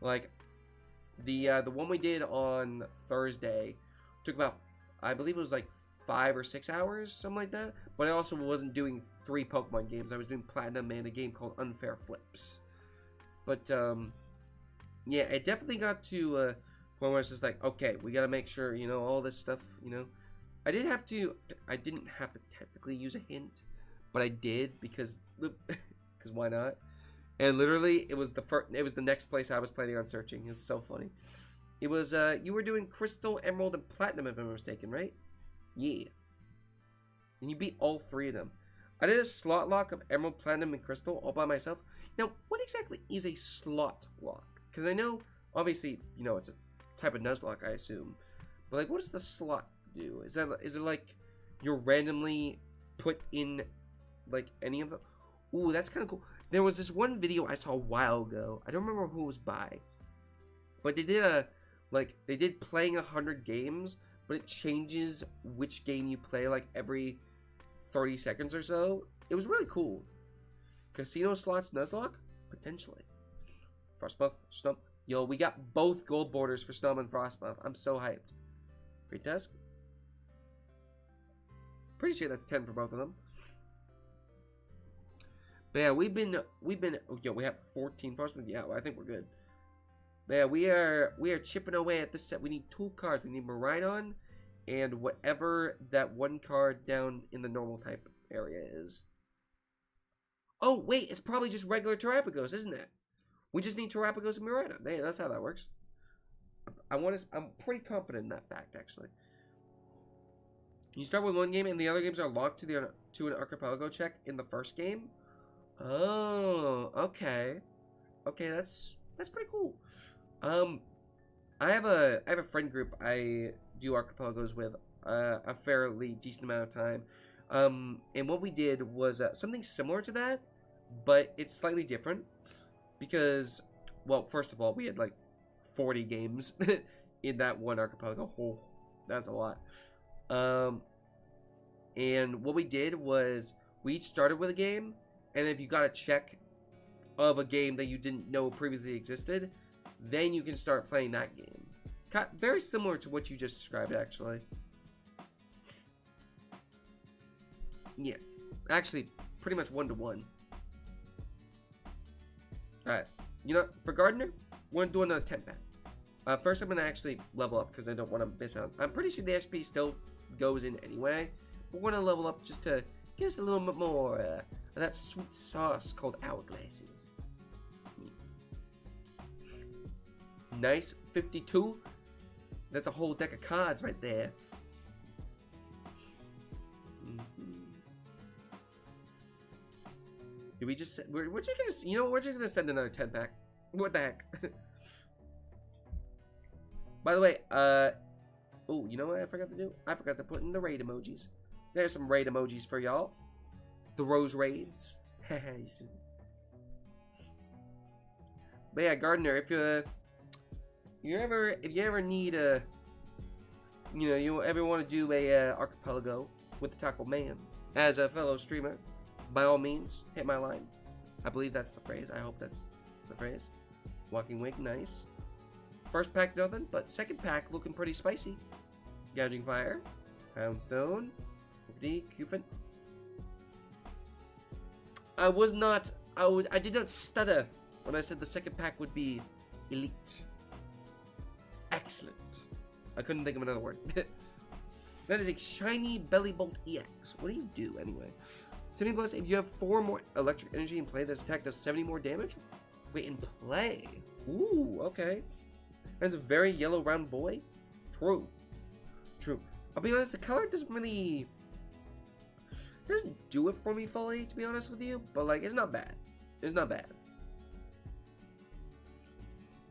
Like, the one we did on Thursday took about, I believe it was like 5 or 6 hours, something like that. But I also wasn't doing 3 Pokemon games. I was doing Platinum and a game called Unfair Flips. But, yeah, it definitely got to when I was just like, okay, we gotta make sure, you know, all this stuff, you know. I didn't have to technically use a hint, but I did because why not? And literally, it was the next place I was planning on searching. It was so funny. It was, you were doing Crystal, Emerald, and Platinum, if I'm not mistaken, right? Yeah. And you beat all 3 of them. I did a slot lock of Emerald, Platinum, and Crystal all by myself. Now, what exactly is a slot lock? Because I know Obviously, you know, it's a type of Nuzlocke, I assume. But, like, what does the slot do? Is it, like, you're randomly put in, like, any of them? Ooh, that's kind of cool. There was this one video I saw a while ago. I don't remember who it was by. But they did playing 100 games, but it changes which game you play, like, every 30 seconds or so. It was really cool. Casino slots Nuzlocke? Potentially. Frostbuff, Snump. Yo, we got both gold borders for Snum and Frostbuff. I'm so hyped. Great Tusk. Pretty sure that's 10 for both of them. But yeah, we've been, oh, yo, we have 14 Frostbuff. Yeah, well, I think we're good. But yeah, we are chipping away at this set. We need 2 cards. We need Miraidon and whatever that one card down in the normal type area is. Oh, wait, it's probably just regular Terrapagos, isn't it? We just need Terrapagos and Miraidon. Hey, that's how that works. I'm pretty confident in that fact, actually. You start with one game, and the other games are locked to an archipelago check in the first game. Oh, okay. Okay, that's pretty cool. I have a friend group I do archipelagos with a fairly decent amount of time. And what we did was something similar to that, but it's slightly different because, well, first of all, we had like 40 games in that one archipelago. Oh, that's a lot. And what we did was we each started with a game, and if you got a check of a game that you didn't know previously existed, then you can start playing that game. Very similar to what you just described, actually. Yeah, actually, pretty much 1-to-1. Alright, you know, for Gardener, we're going to do another 10-pack. First, I'm going to actually level up because I don't want to miss out. I'm pretty sure the XP still goes in anyway, but we're going to level up just to give us a little bit more of that sweet sauce called Hourglasses. Nice, 52. That's a whole deck of cards right there. Did we just? We're just gonna, you know, we're just gonna send another 10-pack. What the heck? By the way, oh, you know what I forgot to do? I forgot to put in the raid emojis. There's some raid emojis for y'all. The Rose Raids. But yeah, Gardener, if you ever need a, you know, you ever want to do a archipelago with the Taco Man as a fellow streamer, by all means, hit my line. I believe that's the phrase. I hope that's the phrase. Walking Wig, nice. First pack, nothing, but second pack looking pretty spicy. Gouging Fire, Poundstone, Cupid. I did not stutter when I said the second pack would be elite. Excellent. I couldn't think of another word. That is a shiny Belly Bolt EX. What do you do anyway? 70 plus, if you have 4 more electric energy in play, this attack does 70 more damage? Wait, in play? Ooh, okay. That's a very yellow round boy? True. True. I'll be honest, the color doesn't do it for me fully, to be honest with you, but like, it's not bad. It's not bad.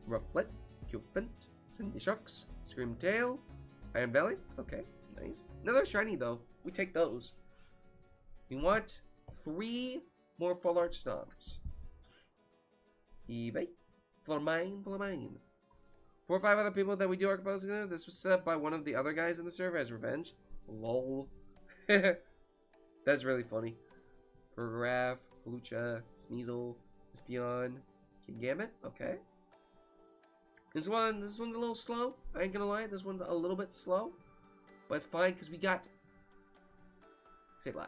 Rufflet, Cupid, Cindy Shucks, Scream Tail, Iron Belly. Okay, nice. Another shiny though. We take those. We want 3 more full art stomps. Eve, Flamine. 4 or 5 other people that we do archipelagos together. This was set up by one of the other guys in the server as revenge. Lol. That's really funny. Burgraph, Lucha, Sneasel, Espion, King Gambit. Okay. This one's a little slow. I ain't gonna lie. This one's a little bit slow, but it's fine because we got Sableye.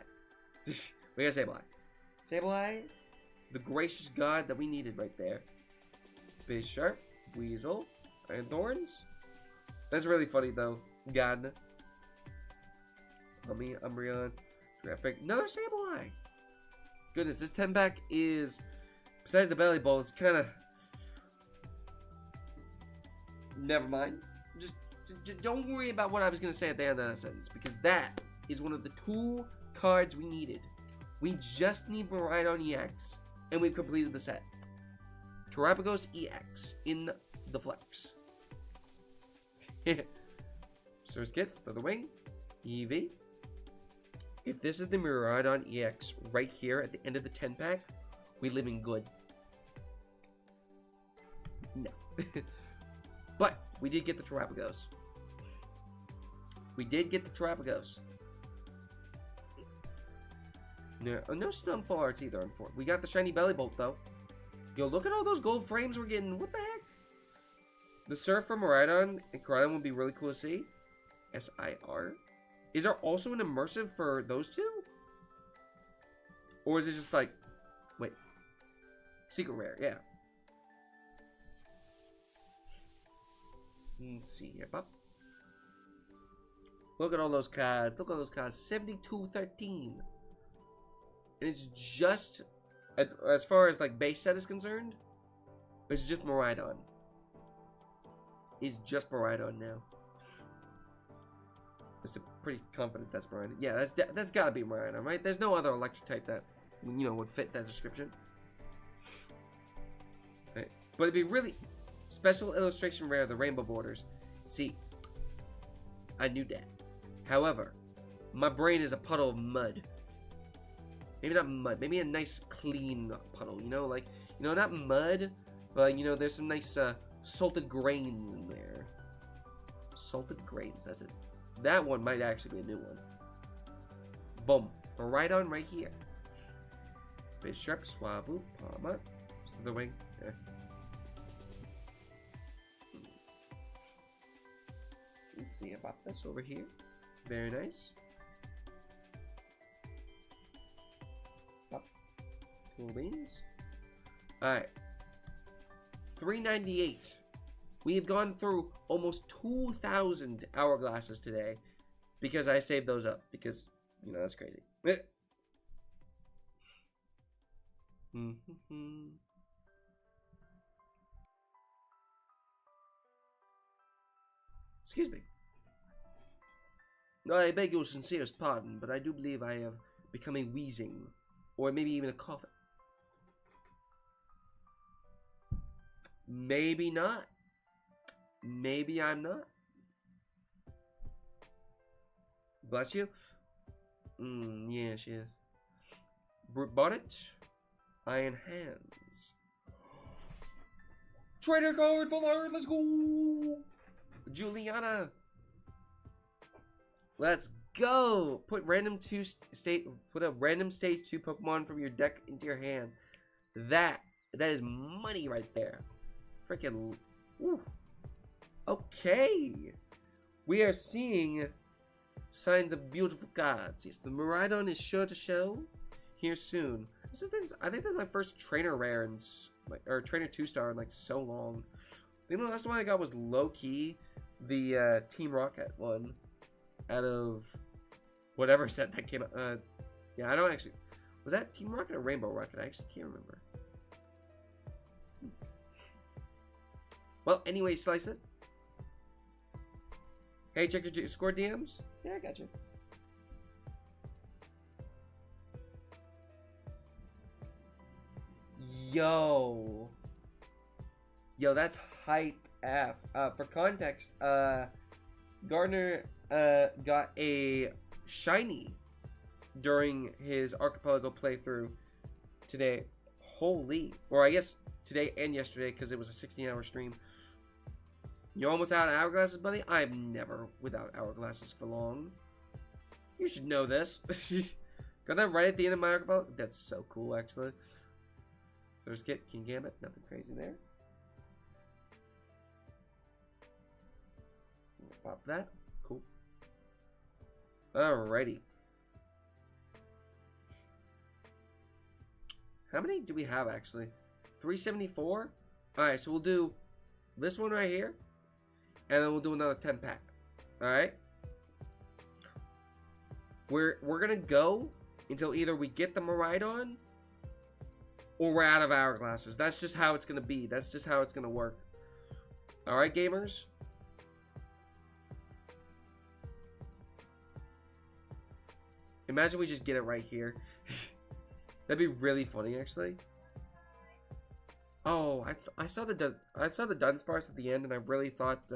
We got Sableye. Sableye, the gracious god that we needed right there. Bisharp, Weasel, Iron Thorns. That's really funny though. God. Umbreon, Traffic. Another Sableye. Goodness, this 10-pack is, besides the belly bowl, it's kind of. Never mind. Just don't worry about what I was going to say at the end of that sentence, because that is one of the 2 cards we needed. We just need Miraidon EX, and we've completed the set. Terrapagos EX in the flex. Source gets the wing. EV. If this is the Miraidon EX right here at the end of the 10 pack, we live in good. No. But we did get the Terrapagos. We did get the Terrapagos. No, no Snum Full Arts either, unfortunately. We got the Shiny Belly Bolt, though. Yo, look at all those gold frames we're getting. What the heck? The Surf from Miraidon and Koraidon would be really cool to see. SIR. Is there also an immersive for those two? Or is it just like... Wait. Secret Rare, yeah. Let's see here, Pop. Look at all those cards. Look at those cards. 72-13. And it's just... As far as like base set is concerned, it's just Miraidon. It's just Miraidon now. I'm pretty confident that's Miraidon. Yeah, that's gotta be Miraidon, right? There's no other electric type that, you know, would fit that description. Right. But it'd be really special illustration rare, the rainbow borders. See, I knew that. However, my brain is a puddle of mud. Maybe not mud, maybe a nice clean puddle, you know, like, you know, not mud, but, you know, there's some nice salted grains in there. Salted grains, that's it. That one might actually be a new one. Boom. Miraidon right here. Bishop, Swablu, Palma, Slitherwing. Yeah. Let's see about this over here. Very nice. Cool beans. Alright. 398. We have gone through almost 2,000 hourglasses today because I saved those up. Because, you know, that's crazy. Excuse me. I beg your sincerest pardon, but I do believe I have become a wheezing. Or maybe even a coughing. Maybe not. Maybe I'm not. Bless you. Yeah, she is. Brute Bonnet. Iron Hands. Trader card full art. Let's go. Juliana. Let's go. Put a random stage 2 Pokemon from your deck into your hand. That is money right there. Freaking. Woo. Okay. We are seeing signs of beautiful cards. Yes, the Miraidon is sure to show here soon. I think that's my first trainer rare and or trainer 2-star in like so long. I think the last one I got was low key the Team Rocket one out of whatever set that came out. Yeah, I don't actually. Was that Team Rocket or Rainbow Rocket? I actually can't remember. Well, anyway, slice it. Hey, check your score DMs. Yeah, I got you. Yo, that's hype F. For context, Gardner got a shiny during his Archipelago playthrough today. Holy, or I guess today and yesterday because it was a 16-hour stream. You're almost out of hourglasses, buddy? I'm never without hourglasses for long. You should know this. Got that right at the end of my archipelago? That's so cool, actually. So just get King Gambit. Nothing crazy there. Pop that. Cool. Alrighty. How many do we have, actually? 374? Alright, so we'll do this one right here. And then we'll do another 10 pack. Alright? We're gonna go until either we get the Miraidon or we're out of hourglasses. That's just how it's gonna be. That's just how it's gonna work. Alright, gamers? Imagine we just get it right here. That'd be really funny, actually. Oh, I saw the Dunsparce at the end, and I really thought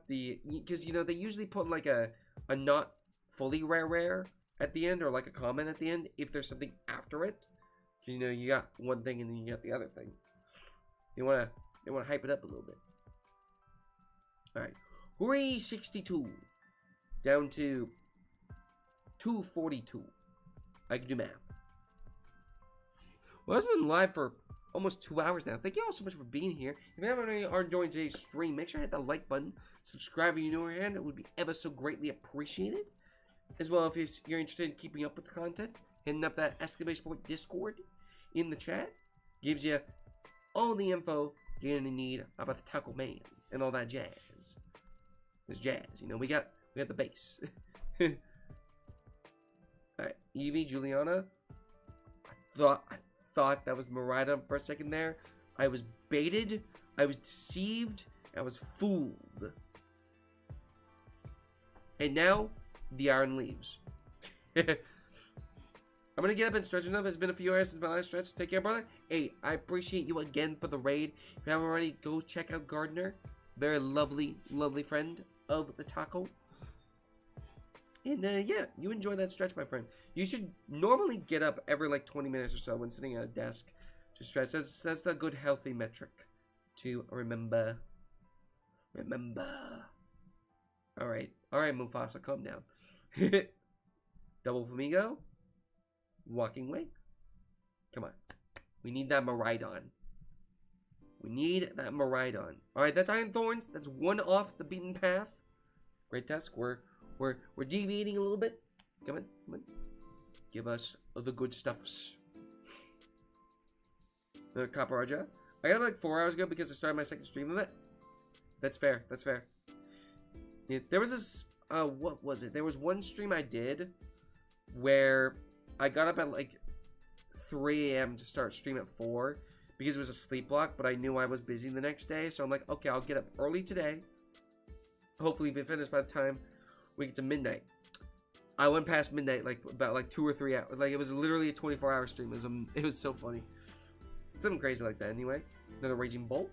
because you know they usually put like a not fully rare at the end, or like a comment at the end if there's something after it. Because you know you got one thing and then you got the other thing. They wanna hype it up a little bit. All right, hooray! 62 down to 242. I can do math. Well, it's been live for almost 2 hours now. Thank you all so much for being here. If you haven't already are enjoying today's stream, make sure to hit that like button. Subscribe if you're new here, and it would be ever so greatly appreciated. As well, if you're interested in keeping up with the content, hitting up that TCGpocket Discord in the chat gives you all the info you're gonna need about the Tackle Man and all that jazz. There's jazz, you know. We got the bass. All right, Evie, Juliana. I thought that was Miraidon for a second there. I was baited, I was deceived, I was fooled. And now, the iron leaves. I'm gonna get up and stretch enough. It's been a few hours since my last stretch. Take care, brother. Hey, I appreciate you again for the raid. If you haven't already, go check out Gardner. Very lovely, lovely friend of the taco. And yeah, you enjoy that stretch, my friend. You should normally get up every like 20 minutes or so when sitting at a desk to stretch. That's a good healthy metric to remember. All right, Mufasa, calm down. Double Flamingo. Walking Way. Come on. We need that Miraidon. Alright, that's Iron Thorns. That's one off the beaten path. Great Tusk. We're deviating a little bit. Come on. Give us the good stuffs. Copper Raja. I got it like 4 hours ago because I started my second stream of it. That's fair. Yeah, there was this, what was it? There was one stream I did where I got up at like 3 AM to start stream at 4 because it was a sleep block, but I knew I was busy the next day. So I'm like, okay, I'll get up early today. Hopefully be finished by the time we get to midnight. I went past midnight like about like 2 or 3 hours. Like it was literally a 24-hour stream. It was so funny. Something crazy like that anyway. Another Raging Bolt.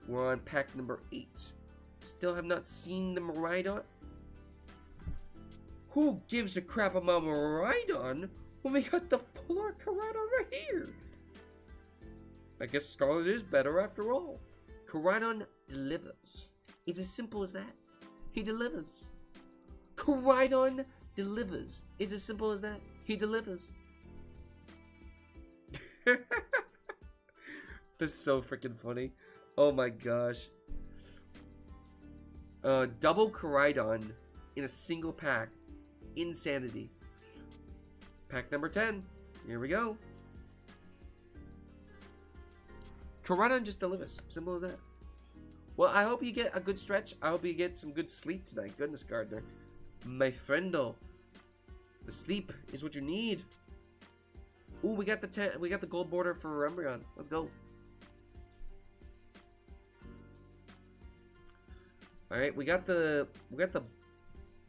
We're on pack number 8. Still have not seen the Miraidon. Who gives a crap about Miraidon when we got the full art Koraidon right here? I guess Scarlet is better after all. Koraidon delivers. It's as simple as that. He delivers. Koraidon delivers. It's as simple as that. He delivers. This is so freaking funny. Oh my gosh. Double Koraidon in a single pack. Insanity. Pack number 10. Here we go. Koraidon just delivers. Simple as that. Well, I hope you get a good stretch. I hope you get some good sleep tonight. Goodness, Gardner. My friendo. The sleep is what you need. Ooh, we got the gold border for Umbreon. Let's go. All right,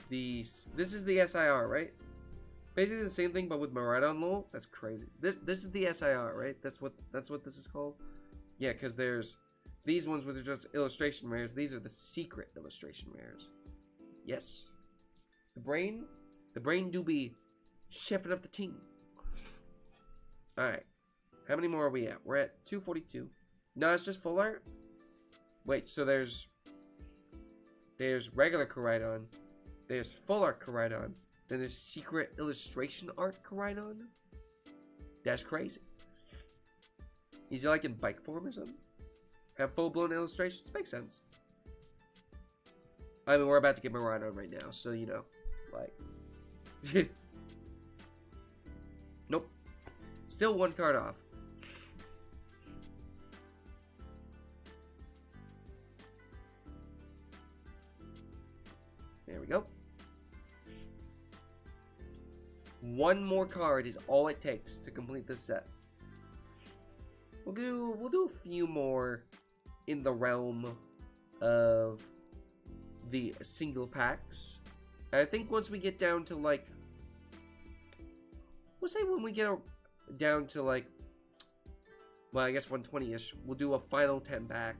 this is the SIR, right? Basically the same thing, but with Miraidon lol. That's crazy. This is the SIR, right? That's what this is called. Yeah, because there's these ones which are just illustration rares. These are the secret illustration rares. Yes. The brain do be chefing up the team. All right. How many more are we at? We're at 242. No, it's just full art. Wait, so there's regular Koraidon, there's full art Koraidon, then there's secret illustration art Koraidon. That's crazy. Is he like in bike form or something? Have full blown illustrations? Makes sense. I mean, we're about to get Miraidon right now, so you know, like, nope. Still one card off. There we go. One more card is all it takes to complete this set. We'll do a few more in the realm of the single packs. And I think once we get down to like, we'll say when we get down to like Well, I guess 120-ish. We'll do a final 10 pack.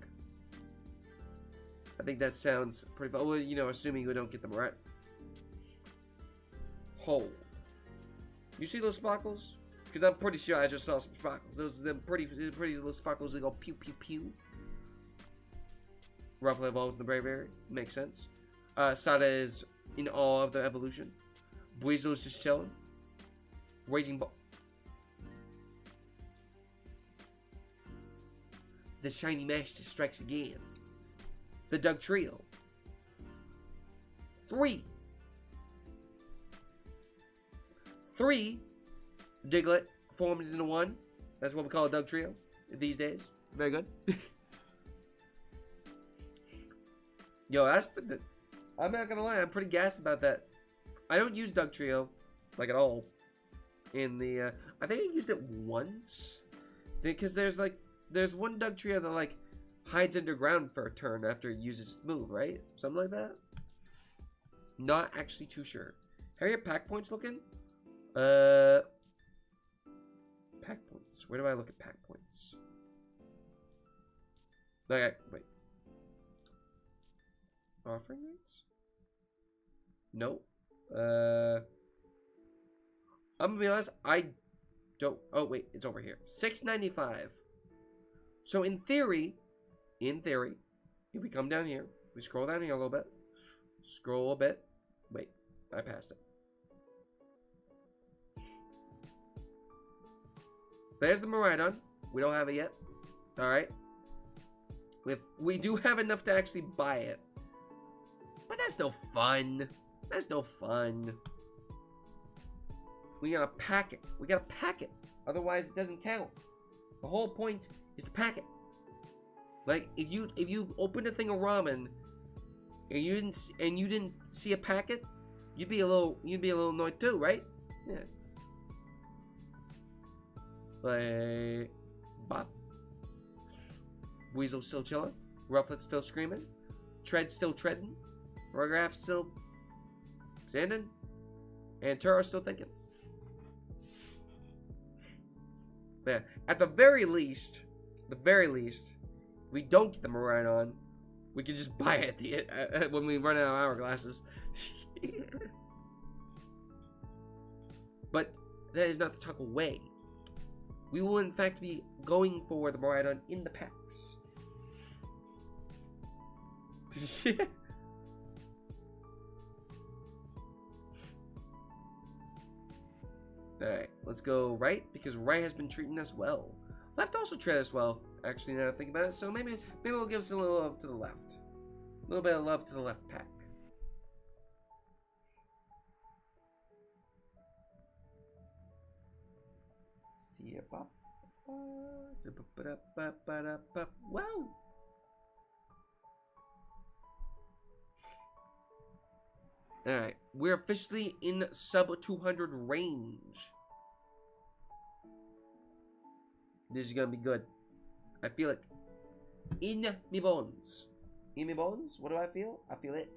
I think that sounds pretty fun. Well, you know, assuming we don't get them right. Hold. You see those sparkles? Because I'm pretty sure I just saw some sparkles. Those are them pretty little sparkles that go pew pew pew. Roughly evolves in the Braviary. Makes sense. Sada is in awe of the evolution. Buizo's just chilling. Raging Ball. The Shiny Master strikes again. The Doug Trio. 3 Diglett formed into 1. That's what we call a Doug Trio these days. Very good. Yo, I'm not gonna lie, I'm pretty gassed about that. I don't use Doug Trio, like at all. In the, I think I used it once. Because there's one Doug Trio that like hides underground for a turn after it uses its move, right? Something like that. Not actually too sure. How are your pack points looking? Pack points. Where do I look at pack points? Okay, wait. Offering rates? No. I'm gonna be honest, I don't. Oh wait, it's over here. 695. So in theory, if we come down here, we scroll down here a little bit. Scroll a bit. Wait, I passed it. There's the Miraidon. We don't have it yet. Alright. We do have enough to actually buy it. But that's no fun. That's no fun. We gotta pack it. We gotta pack it. Otherwise, it doesn't count. The whole point is to pack it. Like if you opened a thing of ramen and you didn't see a packet, you'd be a little annoyed too, right? Yeah. Like Bop. Weasel still chilling. Rufflet still screaming. Tread still treading. Rugraf still standing. And Turo still thinking. But yeah, at the very least, we don't get the Miraidon. We can just buy it when we run out of hourglasses. But that is not to talk away. We will in fact be going for the Miraidon in the packs. Alright, let's go right, because right has been treating us well. Left also treated us well, actually, now that I think about it, so maybe we'll give us a little love to the left. A little bit of love to the left pack. See ya, pop. Wow! Alright, we're officially in sub 200 range. This is gonna be good. I feel it. In me bones. In me bones? What do I feel? I feel it.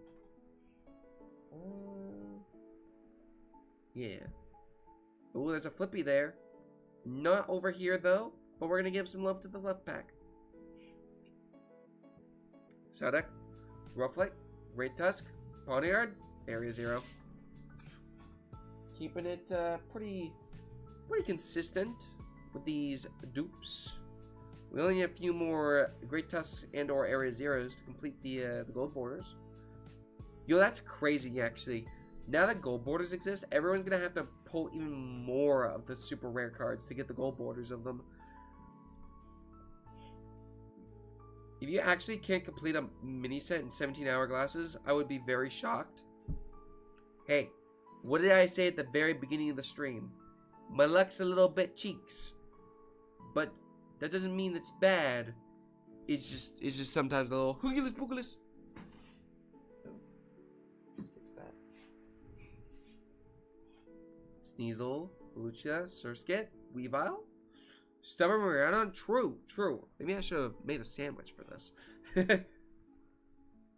Yeah. Oh, there's a Flippy there. Not over here, though. But we're gonna give some love to the left pack. Sadek. Rufflet. Great Tusk. Pawniard. Area 0. Keeping it pretty consistent with these dupes. We only need a few more Great Tusks and or Area 0s to complete the gold borders. Yo, that's crazy actually. Now that gold borders exist, everyone's gonna have to pull even more of the super rare cards to get the gold borders of them. If you actually can't complete a mini set in 17 hourglasses, I would be very shocked. Hey, what did I say at the very beginning of the stream? My luck's a little bit cheeks. But that doesn't mean it's bad. It's just sometimes a little hoogulous boogulous. Just fix that. Sneasel, Lucia, Surskit, Weavile, Stubborn Miraidon. True. Maybe I should have made a sandwich for this.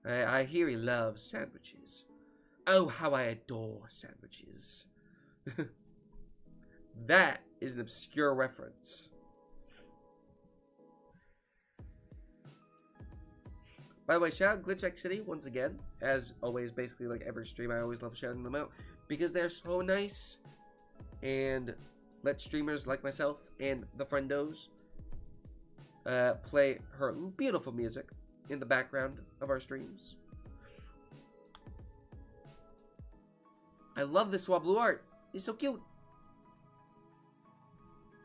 I hear he loves sandwiches. Oh, how I adore sandwiches. That is an obscure reference. By the way, shout out Glitch City once again. As always, basically like every stream, I always love shouting them out because they're so nice and let streamers like myself and the friendos play her beautiful music in the background of our streams. I love this Swablu art. He's so cute.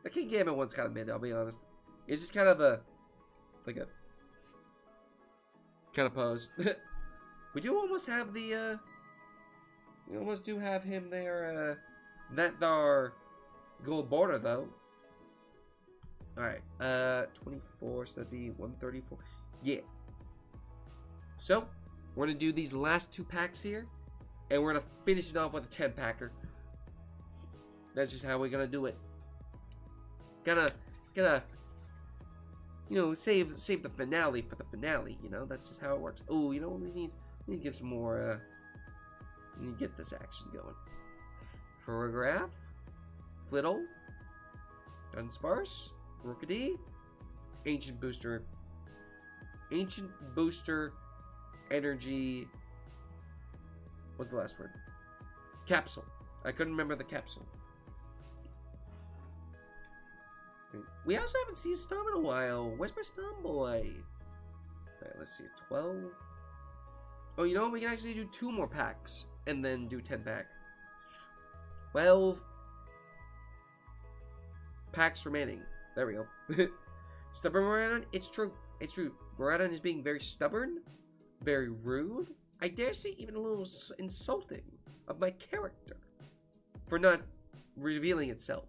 The King Gambit one's kind of mid, I'll be honest. It's just kind of a kind of pose. We do almost have the, we almost do have him there, that our gold border, though. Alright, 24, so that'd be 134. Yeah. So, we're gonna do these last 2 packs here, and we're gonna finish it off with a 10-packer. That's just how we're gonna do it. Gonna, you know, save the finale for the finale, you know? That's just how it works. Oh, you know what we need? We need to give some more, we need to get this action going. Photograph, Flittle, Dunsparce, Rookity, Ancient Booster, Energy, what's the last word? Capsule. I couldn't remember the capsule. We also haven't seen Snom in a while. Where's my Snom boy? Alright, let's see. 12. Oh, you know what? We can actually do 2 more packs and then do 10-pack. 12 packs remaining. There we go. Stubborn Miraidon? It's true. It's true. Miraidon is being very stubborn, very rude. I dare say even a little insulting of my character for not revealing itself.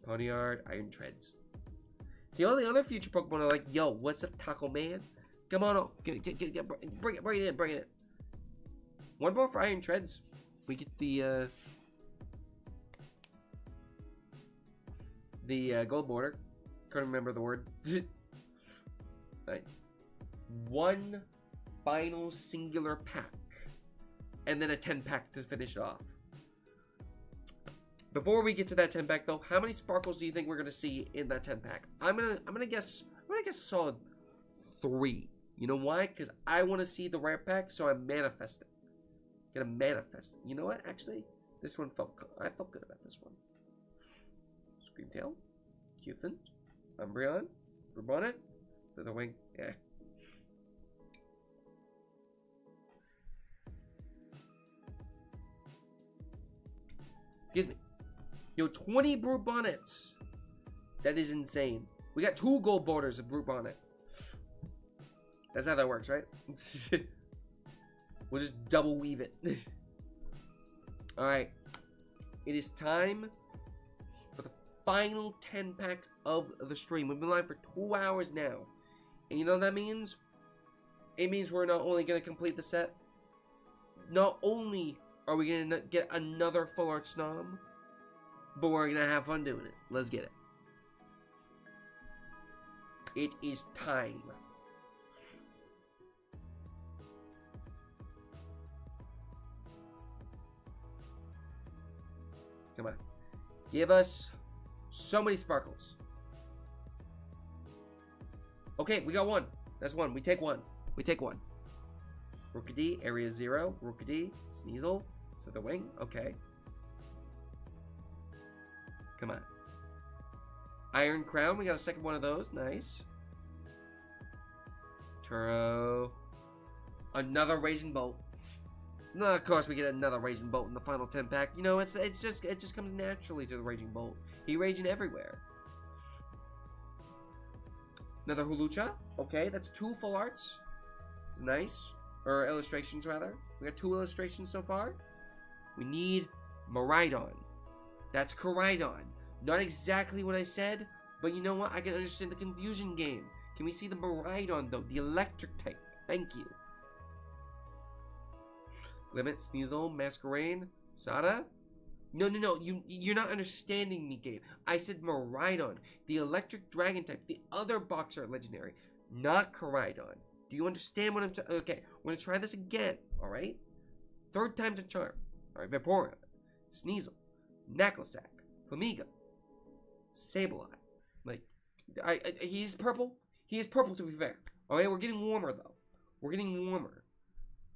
Ponyard, Iron Treads. See, all the other future Pokemon are like, yo, what's up, Taco Man? Come on, bring it in. One more for Iron Treads. We get the gold border. Couldn't remember the word. Right. One final singular pack, and then a 10-pack to finish it off. Before we get to that 10-pack, though, how many sparkles do you think we're gonna see in that 10-pack? I'm gonna guess a solid 3. You know why? Because I want to see the rare pack, so I'm manifesting. Gonna manifest. You know what? Actually, this one I felt good about this one. Screamtail, Cufant, Umbreon, Rubonnet, Slitherwing. Yeah. Excuse me. Yo, 20 Brute Bonnets. That is insane. We got 2 gold borders of Brute Bonnet. That's how that works, right? We'll just double weave it. Alright. It is time for the final 10-pack of the stream. We've been live for 2 hours now. And you know what that means? It means we're not only going to complete the set. Not only are we going to get another full art Snom, but we're going to have fun doing it. Let's get it. It is time. Come on. Give us so many sparkles. Okay, we got 1. That's 1. We take 1. We take 1. Rookity, Area 0. Rookity, Sneasel, Slitherwing. Okay. Come on. Iron Crown. We got a second one of those. Nice. Turo. Another Raging Bolt. No, of course we get another Raging Bolt in the final 10-pack. You know, it just comes naturally to the Raging Bolt. He raging everywhere. Another Hulucha. Okay, that's 2 full arts. Nice. Or illustrations, rather. We got 2 illustrations so far. We need Miraidon. That's Koraidon. Not exactly what I said, but you know what? I can understand the confusion game. Can we see the Miraidon, though? The electric type. Thank you. Limit, Sneasel, Masquerain, Sada. No. You're not understanding me, Gabe. I said Miraidon, the electric dragon type, the other box art legendary, not Koraidon. Do you understand what I'm okay, we're gonna try this again, alright? 3rd time's a charm. Alright, Vaporeon, Sneasel, Knucklestack, Flamigo, Sableye. Like, he's purple. He is purple, to be fair. Alright, we're getting warmer, though. We're getting warmer.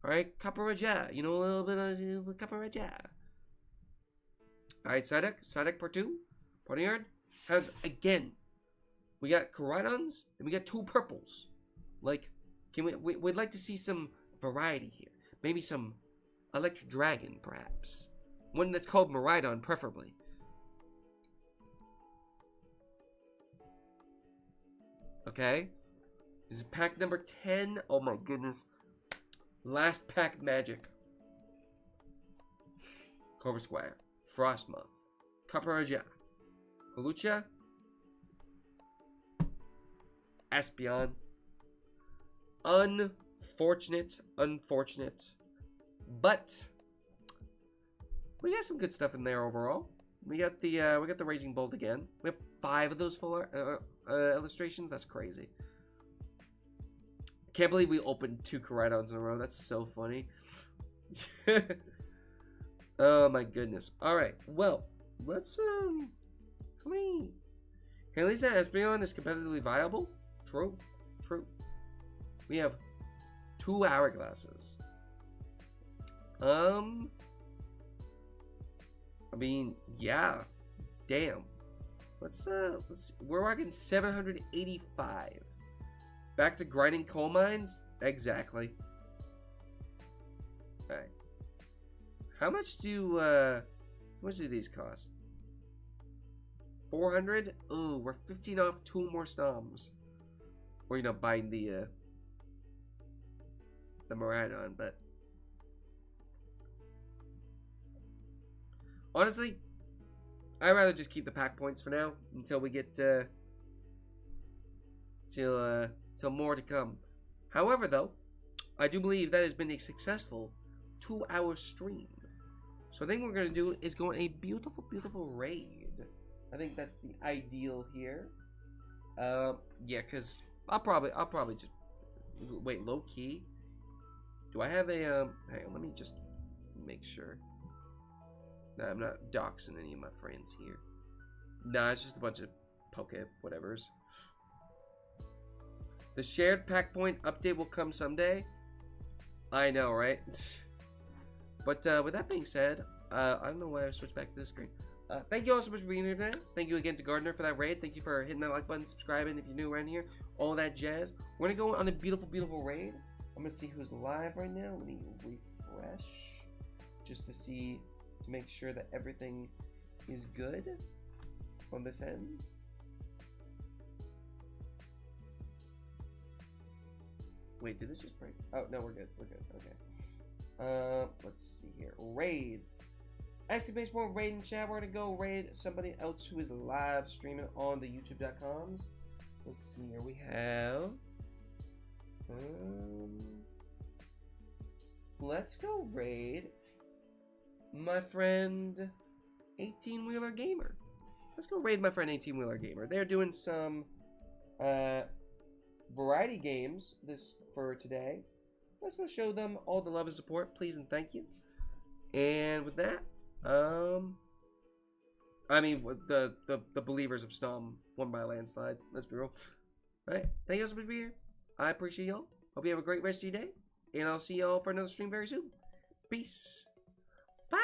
Alright, Caparaja. You know, a little bit of Caparaja. Alright, Sadek part 2. Ponyard has, again, we got Koridons, and we got 2 purples. Like, we'd like to see some variety here. Maybe some Electric Dragon, perhaps. One that's called Miraidon, preferably. Okay. This is pack number 10. Oh my goodness. Last pack magic. Clover Squire. Frostmoth. Caparaja. Holucha. Espeon. Unfortunate. But we got some good stuff in there overall. We got the Raging Bolt again. We have 5 of those full illustrations. That's crazy. Can't believe we opened 2 Koridons in a row. That's so funny. Oh my goodness. All right. Well, let's how many? At least that Espeon is competitively viable. True. We have 2 Hourglasses. I mean, yeah. Damn. Let's we're rocking 785. Back to grinding coal mines? Exactly. Alright. How much do these cost? 400? Ooh, we're 15 off 2 more snoms. Or, you know, buying the Miraidon, but honestly, I'd rather just keep the pack points for now until we get till more to come. However, though, I do believe that has been a successful 2-hour stream. So I think what we're gonna do is go on a beautiful raid. I think that's the ideal here. Yeah, cause I'll probably just wait. Low key, do I have a hang on, let me just make sure. Nah, I'm not doxing any of my friends here. Nah, it's just a bunch of poke whatevers. The shared pack point update will come someday. I know, right? But with that being said, I don't know why I switched back to this screen. Thank you all so much for being here today. Thank you again to Gardner for that raid. Thank you for hitting that like button, subscribing if you're new around here, all that jazz. We're gonna go on a beautiful raid. I'm gonna see who's live right now. Let me refresh just to make sure that everything is good on this end. Wait, did it just break? Oh no, we're good. Okay. Let's see here. Raid. Exclamation point raid in chat. We're gonna go raid somebody else who is live streaming on the YouTube.coms. Let's see here. We have. Let's go raid my friend 18-Wheeler Gamer. Let's go raid my friend 18-Wheeler Gamer. They're doing some variety games for today. Let's go show them all the love and support, please and thank you. And with that, I mean, the believers of Snom won by a landslide. Let's be real. All right, thank you so much for being here. I appreciate y'all. Hope you have a great rest of your day, and I'll see y'all for another stream very soon. Peace. Bye.